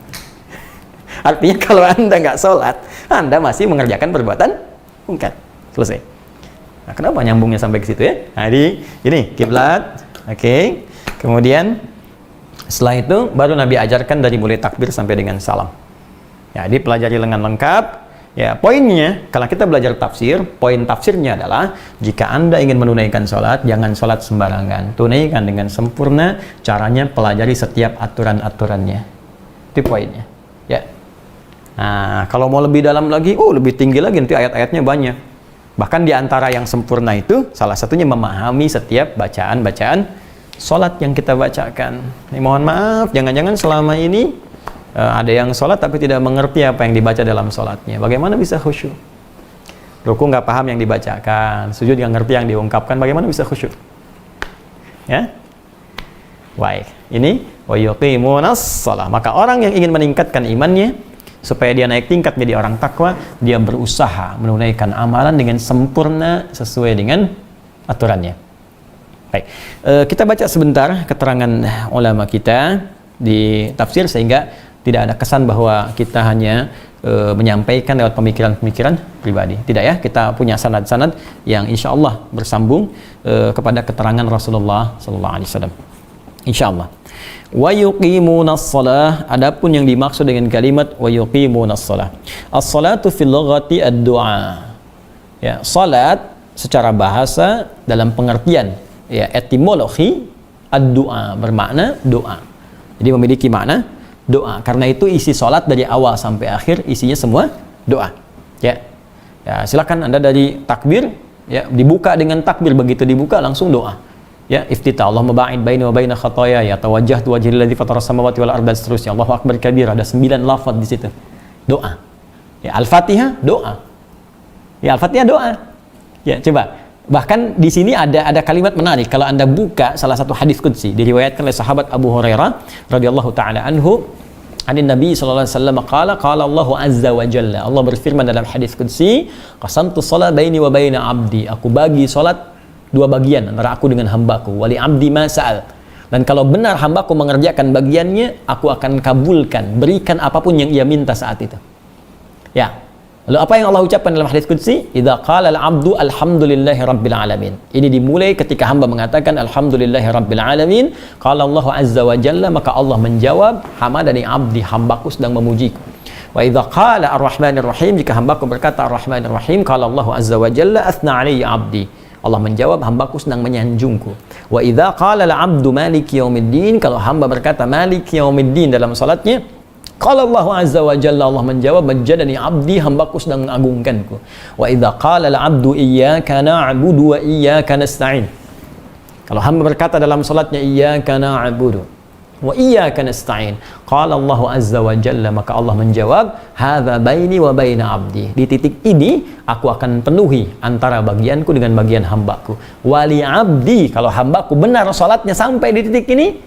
Artinya kalau Anda nggak sholat, Anda masih mengerjakan perbuatan mungkar. Selesai. Nah, kenapa nyambungnya sampai ke situ ya? Nah, ini kiblat. Oke. Kemudian setelah itu baru Nabi ajarkan dari mulai takbir sampai dengan salam. Ya, dipelajari dengan lengkap. Ya, poinnya kalau kita belajar tafsir, poin tafsirnya adalah jika Anda ingin menunaikan sholat, jangan sholat sembarangan. Tunaikan dengan sempurna. Caranya pelajari setiap aturan-aturannya. Itu poinnya. Ya. Nah, kalau mau lebih dalam lagi, lebih tinggi lagi, nanti ayat-ayatnya banyak. Bahkan di antara yang sempurna itu, salah satunya memahami setiap bacaan-bacaan sholat yang kita bacakan. Mohon maaf, jangan-jangan selama ini ada yang sholat tapi tidak mengerti apa yang dibaca dalam sholatnya. Bagaimana bisa khusyuk? Ruku nggak paham yang dibacakan, sujud nggak ngerti yang diungkapkan, bagaimana bisa khusyuk? Ya? Baik, ini wa yuqimunas shalah. Maka orang yang ingin meningkatkan imannya supaya dia naik tingkat menjadi orang takwa, dia berusaha menunaikan amalan dengan sempurna sesuai dengan aturannya. Baik, kita baca sebentar keterangan ulama kita di tafsir sehingga tidak ada kesan bahwa kita hanya menyampaikan lewat pemikiran-pemikiran pribadi. Tidak ya, kita punya sanad-sanad yang insya Allah bersambung kepada keterangan Rasulullah Sallallahu Alaihi Wasallam. Insya Allah. Wa yuqimunas shalah, adapun yang dimaksud dengan kalimat wa yuqimunas shalah. As-salatu fil lughati ad-du'a. Ya, salat secara bahasa dalam pengertian ya etimologi ad-du'a bermakna doa. Jadi memiliki makna doa. Karena itu isi salat dari awal sampai akhir isinya semua doa. Ya. Ya, silakan Anda dari takbir ya dibuka dengan takbir, begitu dibuka langsung doa. Ya, iftitah Allahumma ba'id baini wa baina khataaya ya tawajjahtu wajhil ladzi fatara samawati wal arda seterusnya. Allahu akbar kabir, ada 9 lafaz di situ. Doa. Ya, Al-Fatihah doa. Ya, Al-Fatihah doa. Ya, coba. Bahkan di sini ada kalimat menarik. Kalau Anda buka salah satu hadis qudsi diriwayatkan oleh sahabat Abu Hurairah radhiyallahu taala anhu, anin Nabi sallallahu alaihi wasallam qala Allahu azza wa jalla. Allah berfirman dalam hadis qudsi, qasamtu shalat baini wa baina abdi. Aku bagi salat dua bagian antara aku dengan hambaku. Wali abdi ma sa'al. Dan kalau benar hambaku mengerjakan bagiannya, aku akan kabulkan, berikan apapun yang ia minta saat itu. Ya. Lalu apa yang Allah ucapkan dalam hadis qudsi? Idza qala al-'abdu alhamdulillahi rabbil alamin. Ini dimulai ketika hamba mengatakan alhamdulillahi rabbil alamin. Qala Allah azza wa jalla, maka Allah menjawab, hamadani 'abdi, hambaku sedang memujiku. Wa idza qala ar-rahmanir rahim, jika hambaku berkata ar-rahmanir rahim, qala Allah azza wa jalla athna 'alayya 'abdi. Allah menjawab, hambaku sedang menyanjungku. Wa idza qala al-'abdu maliki yaumiddin, kalau hamba berkata maliki yaumiddin dalam salatnya, qala Allah azza wa jalla, Allah menjawab, majjadani 'abdi, hambaku sedang mengagungkanku. Wa idza qala al-'abdu iyyaka na'budu wa iyyaka nasta'in, kalau hamba berkata dalam salatnya iyyaka na'budu wa iyyaka nasta'in, qala Allah azza wa jalla, maka Allah menjawab, hadza baini wa baina 'abdi. Di titik ini aku akan penuhi antara bagianku dengan bagian hambaku. Wali 'abdi, kalau hambaku benar salatnya sampai di titik ini,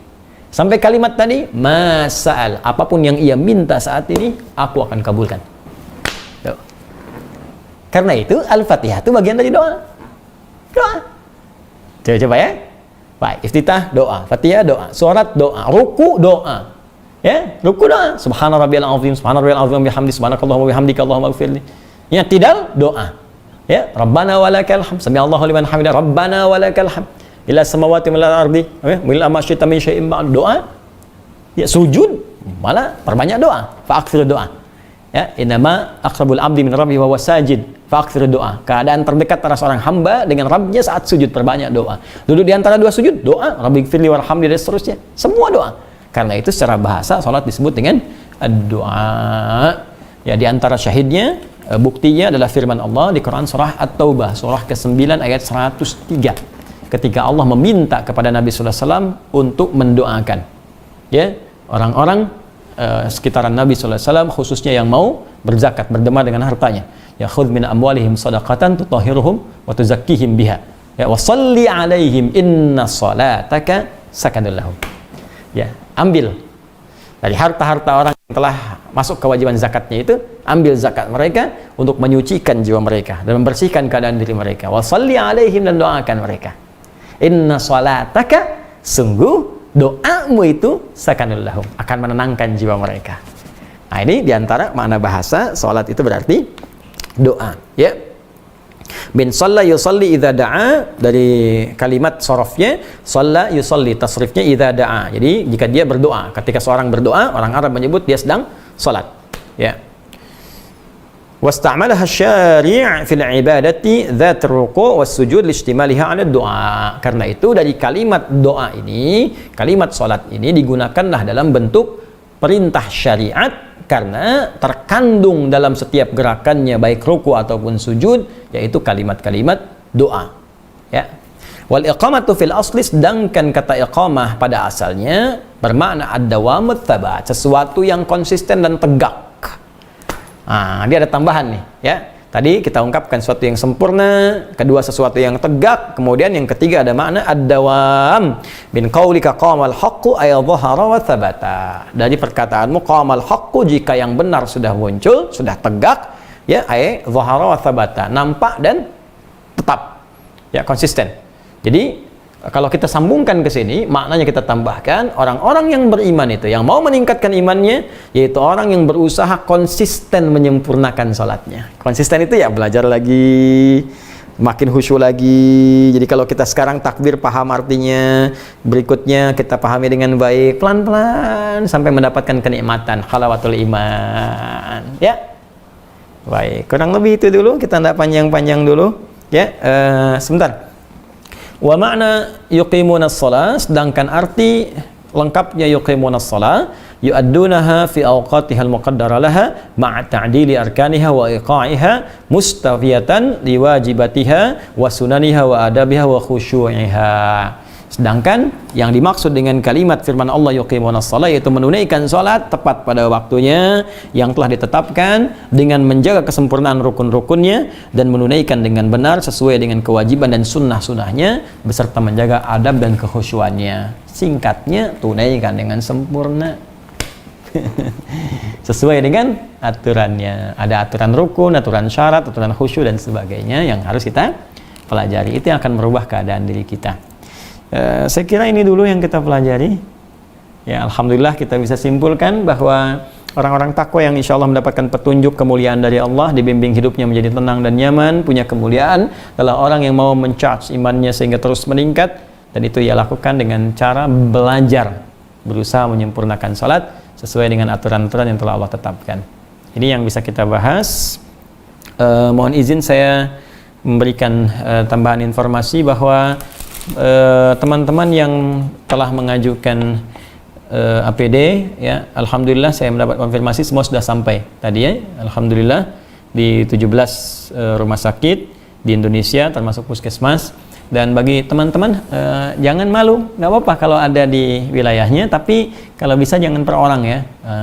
sampai kalimat tadi, masa'al, apapun yang ia minta saat ini, aku akan kabulkan. Tuh. Karena itu, Al-Fatihah itu bagian dari doa. Doa. Coba ya. Baik, iftitah doa, Fatihah doa, surat doa, ruku doa. Ya, ruku doa. Subhana rabbiyal azim, subhana rabbiyal azim bihamdi, subhanakallahumma wa bihamdika, Allahumma ighfirli. Ya, tidak doa. Ya, Rabbana walakal hamd, sami'allahu liman hamidah, Rabbana walakal hamd. Ila samawati wal ardi, mil ma syi'ta min syai'in ba'd, doa. Ya, sujud malah perbanyak doa, fa'aktsir doa. Ya, innama aqrabul abdi min rabbihi wa huwa sajid, fa'aktsir doa. Keadaan terdekat antara seorang hamba dengan Rabbnya saat sujud, perbanyak doa. Duduk di antara dua sujud, doa, rabbighfirli warhamni, dan seterusnya. Semua doa. Karena itu secara bahasa salat disebut dengan doa. Ya, di antara syahidnya, buktinya adalah firman Allah di Quran surah At-Taubah, surah ke-9 ayat 103. Ketika Allah meminta kepada Nabi sallallahu alaihi wasallam untuk mendoakan ya orang-orang sekitaran Nabi sallallahu alaihi wasallam, khususnya yang mau berzakat, berderma dengan hartanya. Ya, khudh min amwalihim shadaqatan tutahhiruhum wa tuzakkihim biha. Ya, wa shalli alaihim inna salataka sakanul lahum. Ya, ambil dari harta-harta orang yang telah masuk kewajiban zakatnya itu, ambil zakat mereka untuk menyucikan jiwa mereka dan membersihkan keadaan diri mereka. Wa shalli alaihim, dan doakan mereka. Inna salataka, sungguh doamu itu sakanul lahum, akan menenangkan jiwa mereka. Nah, ini diantara makna bahasa salat itu berarti doa. Ya, bin shalla yusalli idza da'a, dari kalimat sorofnya shalla yusalli, tasrifnya idza da'a. Jadi jika dia berdoa, ketika seorang berdoa, orang Arab menyebut dia sedang salat. Ya. Wasta'malaha syari' fil ibadati dzat ruku' was sujud listimaliha 'ala doa. Karena itu dari kalimat doa ini, kalimat salat ini digunakanlah dalam bentuk perintah syariat, karena terkandung dalam setiap gerakannya baik ruku ataupun sujud, yaitu kalimat-kalimat doa. Ya. Wal iqamatu fil asli, sedangkan kata iqamah pada asalnya bermakna ad-dawamut tsabat, sesuatu yang konsisten dan tegak. Nah, dia ada tambahan nih, ya. Tadi kita ungkapkan sesuatu yang sempurna, kedua sesuatu yang tegak, kemudian yang ketiga ada makna ad-dawam. Min qaulika qamal haqqu ay dhahara wa thabata. Dari perkataanmu qamal haqqu, jika yang benar sudah muncul, sudah tegak, ya ay dhahara wa thabata, nampak dan tetap. Ya, konsisten. Jadi kalau kita sambungkan ke sini, maknanya kita tambahkan orang-orang yang beriman itu, yang mau meningkatkan imannya, yaitu orang yang berusaha konsisten menyempurnakan sholatnya. Konsisten itu ya belajar lagi, makin khusyuk lagi. Jadi kalau kita sekarang takbir paham artinya, berikutnya kita pahami dengan baik, pelan-pelan sampai mendapatkan kenikmatan halawatul iman. Ya, baik. Kurang lebih itu dulu. Kita tidak panjang-panjang dulu. Ya, sebentar. Wa makna yuqimunas shalah, sedangkan arti lengkapnya yuqimunas shalah, yu'addunaha fi awqatihal muqaddara laha ma'a ta'dili arkaniha wa iqa'iha mustafiyatan liwajibatiha wa sunaniha wa adabiha wa khusyu'iha. Sedangkan yang dimaksud dengan kalimat firman Allah yuqimunas shalah, yaitu menunaikan salat tepat pada waktunya yang telah ditetapkan dengan menjaga kesempurnaan rukun-rukunnya dan menunaikan dengan benar sesuai dengan kewajiban dan sunnah-sunnahnya beserta menjaga adab dan kekhusyuannya. Singkatnya, tunaikan dengan sempurna sesuai dengan aturannya. Ada aturan rukun, aturan syarat, aturan khusyuk dan sebagainya yang harus kita pelajari. Itu yang akan merubah keadaan diri kita. Saya kira ini dulu yang kita pelajari. Ya, alhamdulillah kita bisa simpulkan bahwa orang-orang takwa yang insya Allah mendapatkan petunjuk kemuliaan dari Allah, dibimbing hidupnya menjadi tenang dan nyaman, punya kemuliaan, adalah orang yang mau mencharge imannya sehingga terus meningkat, dan itu ia lakukan dengan cara belajar, berusaha menyempurnakan salat sesuai dengan aturan-aturan yang telah Allah tetapkan. Ini yang bisa kita bahas. Mohon izin saya memberikan tambahan informasi bahwa teman-teman yang telah mengajukan APD, ya, alhamdulillah saya mendapat konfirmasi semua sudah sampai tadi, ya, alhamdulillah, di 17 rumah sakit di Indonesia termasuk puskesmas. Dan bagi teman-teman, jangan malu, nggak apa-apa kalau ada di wilayahnya, tapi kalau bisa jangan per orang, ya,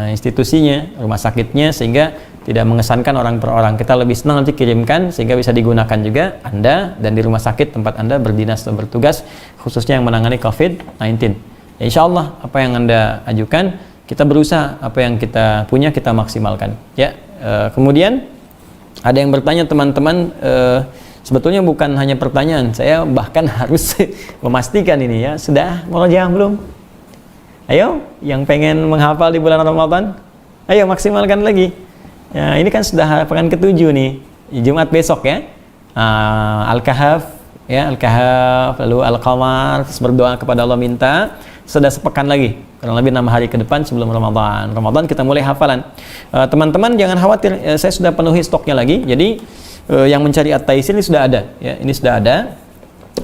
institusinya, rumah sakitnya, sehingga tidak mengesankan orang per orang. Kita lebih senang nanti kirimkan sehingga bisa digunakan juga Anda dan di rumah sakit tempat Anda berdinas atau bertugas, khususnya yang menangani COVID-19. Ya, insya Allah apa yang Anda ajukan, kita berusaha apa yang kita punya kita maksimalkan. Ya, kemudian ada yang bertanya teman-teman, sebetulnya bukan hanya pertanyaan, saya bahkan harus memastikan ini, ya, sudah murojaah belum? Ayo, yang pengen menghafal di bulan Ramadan, ayo maksimalkan lagi. Ya, ini kan sudah pekan ke-7 nih, Jumat besok, ya. Al-Kahf, ya, Al-Kahf, lalu Al-Qamar, terus berdoa kepada Allah, minta sudah sepekan lagi, kurang lebih 6 hari ke depan sebelum Ramadan. Ramadan kita mulai hafalan. Teman-teman jangan khawatir, saya sudah penuhi stoknya lagi. Jadi yang mencari At-Taisir ini sudah ada, ya. Ini sudah ada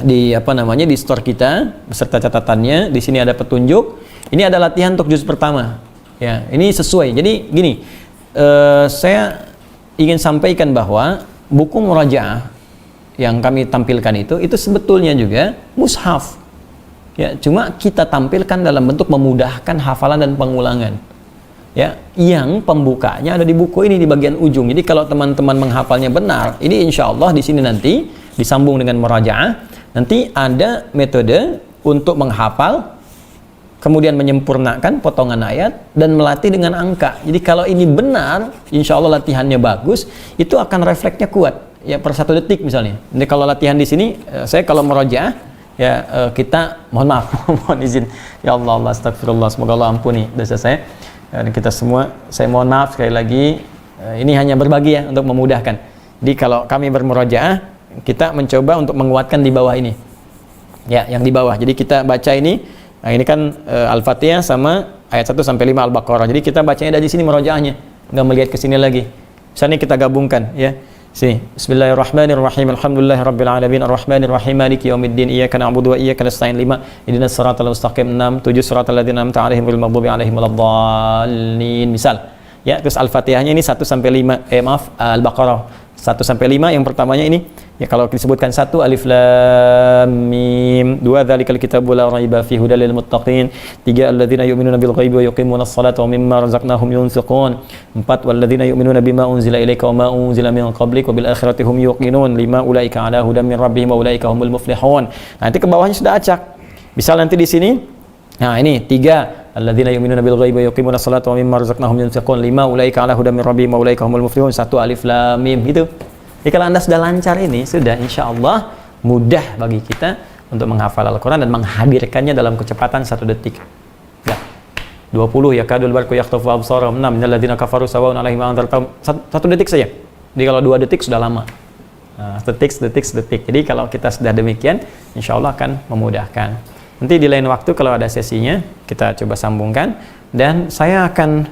di di store kita beserta catatannya. Di sini ada petunjuk. Ini ada latihan untuk juz pertama. Ya, ini sesuai. Jadi gini, saya ingin sampaikan bahwa buku murajaah yang kami tampilkan itu sebetulnya juga mushaf. Ya, cuma kita tampilkan dalam bentuk memudahkan hafalan dan pengulangan. Ya, yang pembukanya ada di buku ini di bagian ujung. Jadi kalau teman-teman menghafalnya benar, ini insya Allah di sini nanti disambung dengan murajaah, nanti ada metode untuk menghafal, kemudian menyempurnakan potongan ayat dan melatih dengan angka. Jadi kalau ini benar, insya Allah latihannya bagus, itu akan refleksnya kuat. Ya, per 1 detik misalnya. Jadi kalau latihan di sini, saya kalau murajaah, ya kita mohon maaf, mohon izin. Ya Allah, astagfirullah, semoga Allah ampuni dosa saya. Dan kita semua, saya mohon maaf sekali lagi. Ini hanya berbagi, ya, untuk memudahkan. Jadi kalau kami bermurajaah, kita mencoba untuk menguatkan di bawah ini. Ya, yang di bawah. Jadi kita baca ini. Nah, ini kan Al-Fatihah sama ayat 1 sampai 5 Al-Baqarah. Jadi kita bacanya dari sini murojaahnya, nggak melihat ke sini lagi. Misalnya kita gabungkan, ya. Sini. Bismillahirrahmanirrahim. Alhamdulillahirabbil alamin arrahmanir rahim maliki yaumiddin iyyaka na'budu wa iyyaka nasta'in 5 ihdinas siratal mustaqim 6 7 siratal ladzina an'amta 'alaihim ghairil maghdubi 'alaihim waladdallin. Misal, ya, terus Al-Fatihahnya ini 1 sampai 5 Al-Baqarah 1 sampai 5 yang pertamanya ini ya, kalau disebutkan 1 alif lam mim, 2 dzalikal kitabu la raiba fihi hudal lil muttaqin, 3 alladzina yu'minuna bil ghaibi wa yuqimunas salata wa mimma razaqnahum yunfiqun, 4 walladzina yu'minuna bima unzila ilaika wa ma unzila min qablik wa bil akhirati hum yuqinun, 5 ulaika ala hudan min rabbihim wa ulaika humul muflihun. Nanti ke bawahnya sudah acak. Misal nanti di sini, nah ini 3 alladzina yu'minuna bil ghaibi wa yuqimunas salata wa mimma razaqnahum yunfiqun, 5 ulaika ala hudan min rabbihim wa ulaika humul muflihun, 1 alif lam mim gitu. Jadi kalau Anda sudah lancar ini, sudah insya Allah mudah bagi kita untuk menghafal Al-Quran dan menghadirkannya dalam kecepatan 1 detik. Ya. 20 ya kadul barku yakhtafu absarahum 6 minal ladzina kafaru sawa'un 'alaihim anzartahum, 1 detik saja. Jadi kalau 2 detik sudah lama. Nah, detik. Jadi kalau kita sudah demikian, insya Allah akan memudahkan. Nanti di lain waktu kalau ada sesinya kita coba sambungkan, dan saya akan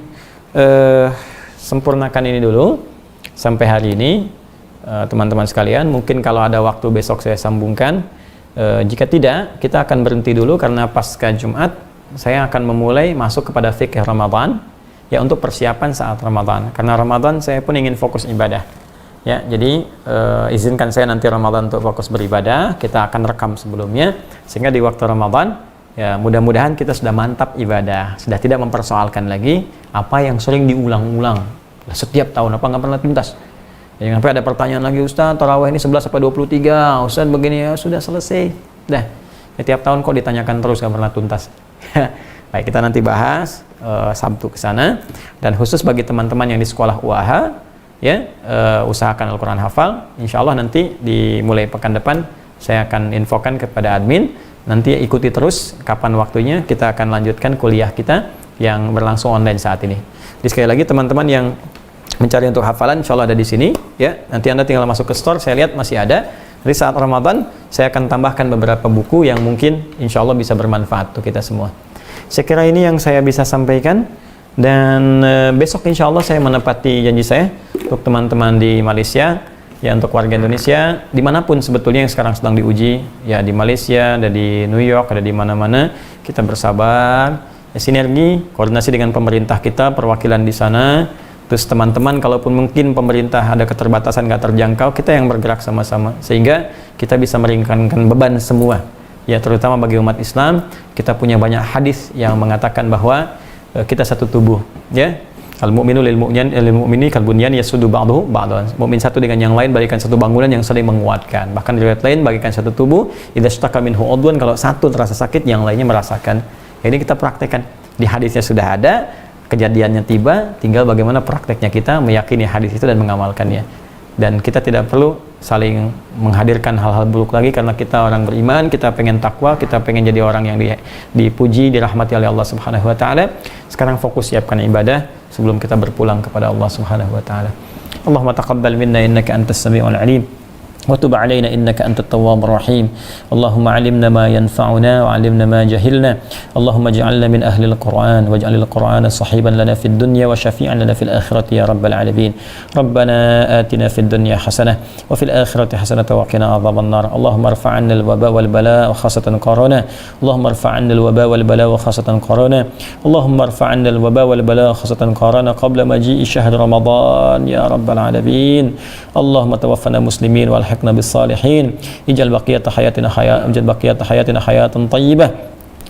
sempurnakan ini dulu sampai hari ini, teman-teman sekalian. Mungkin kalau ada waktu besok saya sambungkan, jika tidak kita akan berhenti dulu karena pasca Jumat saya akan memulai masuk kepada fikih Ramadan ya, untuk persiapan saat Ramadan, karena Ramadan saya pun ingin fokus ibadah ya. Jadi izinkan saya nanti Ramadan untuk fokus beribadah. Kita akan rekam sebelumnya sehingga di waktu Ramadan ya mudah-mudahan kita sudah mantap ibadah, sudah tidak mempersoalkan lagi apa yang sering diulang-ulang setiap tahun, apa nggak pernah tuntas. Jangan sampai ada pertanyaan lagi, Ustaz tarawih ini 11 apa 23, Ustaz begini, ya sudah selesai dah ya, tiap tahun kok ditanyakan terus nggak pernah tuntas. Baik, kita nanti bahas Sabtu ke sana. Dan khusus bagi teman-teman yang di sekolah UAH ya, usahakan Al-Quran hafal. Insya Allah nanti dimulai pekan depan saya akan infokan kepada admin, nanti ikuti terus kapan waktunya kita akan lanjutkan kuliah kita yang berlangsung online saat ini. Jadi sekali lagi teman-teman yang mencari untuk hafalan, insya Allah ada di sini ya. Nanti Anda tinggal masuk ke store, saya lihat masih ada. Jadi saat Ramadan saya akan tambahkan beberapa buku yang mungkin insya Allah bisa bermanfaat untuk kita semua. Saya kira ini yang saya bisa sampaikan. Dan besok insya Allah saya menepati janji saya untuk teman-teman di Malaysia ya, untuk warga Indonesia dimanapun sebetulnya yang sekarang sedang diuji ya, di Malaysia, ada di New York, ada di mana-mana, kita bersabar ya, sinergi koordinasi dengan pemerintah kita, perwakilan di sana. Terus teman-teman kalaupun mungkin pemerintah ada keterbatasan nggak terjangkau, kita yang bergerak sama-sama sehingga kita bisa meringankan beban semua ya, terutama bagi umat Islam. Kita punya banyak hadis yang mengatakan bahwa kita satu tubuh ya. Al-mu'minu lil mu'mini kal bunyan yasuddu ba'dahu ba'dan. Mukmin satu dengan yang lain bagaikan satu bangunan yang saling menguatkan. Bahkan di riwayat lain bagaikan satu tubuh, idza ishtaka minhu udwan, kalau satu terasa sakit yang lainnya merasakan. Ini kita praktekkan. Di hadisnya sudah ada, kejadiannya tiba, tinggal bagaimana prakteknya kita meyakini hadis itu dan mengamalkannya. Dan kita tidak perlu saling menghadirkan hal-hal buruk lagi, karena kita orang beriman, kita pengen takwa, kita pengen jadi orang yang dipuji, dirahmati oleh Allah Subhanahu wa taala. Sekarang fokus siapkan ibadah sebelum kita berpulang kepada Allah Subhanahu wa taala. Allahumma taqabbal minna innaka antas samiul alim وتب علينا إنك أنت التواب الرحيم. اللهم علمنا ما ينفعنا وعلمنا ما جهلنا. اللهم اجعلنا من أهل القرآن واجعل القرآن صحيبا لنا في الدنيا وشفيعا لنا في الآخرة يا رب العالمين. ربنا آتنا في الدنيا حسنة وفي الآخرة حسنة وقنا عذاب النار. اللهم ارفع عنا الوباء والبلاء وخاصة كورونا. اللهم ارفع عنا الوباء والبلاء وخاصة كورونا. اللهم ارفع عنا الوباء والبلاء وخاصة كورونا قبل مجيء شهر رمضان يا رب العالمين. اللهم توفنا مسلمين والحقنا بالصالحين. اجعل بقية حياتنا حياة طيبة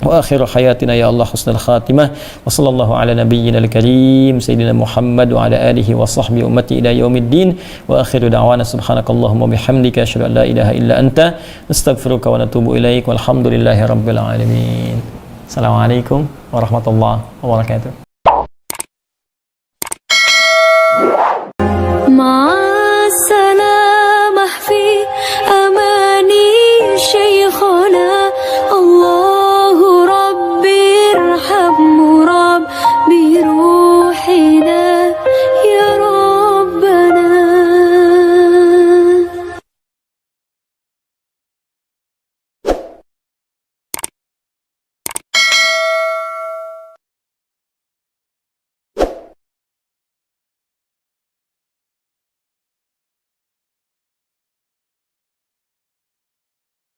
وآخر حياتنا يا الله حسن الخاتمة. وصلى الله على نبينا الكريم سيدنا محمد وعلى آله وصحبه أمتي إلى يوم الدين. وآخر دعوانا سبحانك اللهم وبحمدك أشهد أن لا إله إلا أنت نستغفرك ونتوب إليك والحمد لله رب العالمين. السلام عليكم ورحمة الله وبركاته.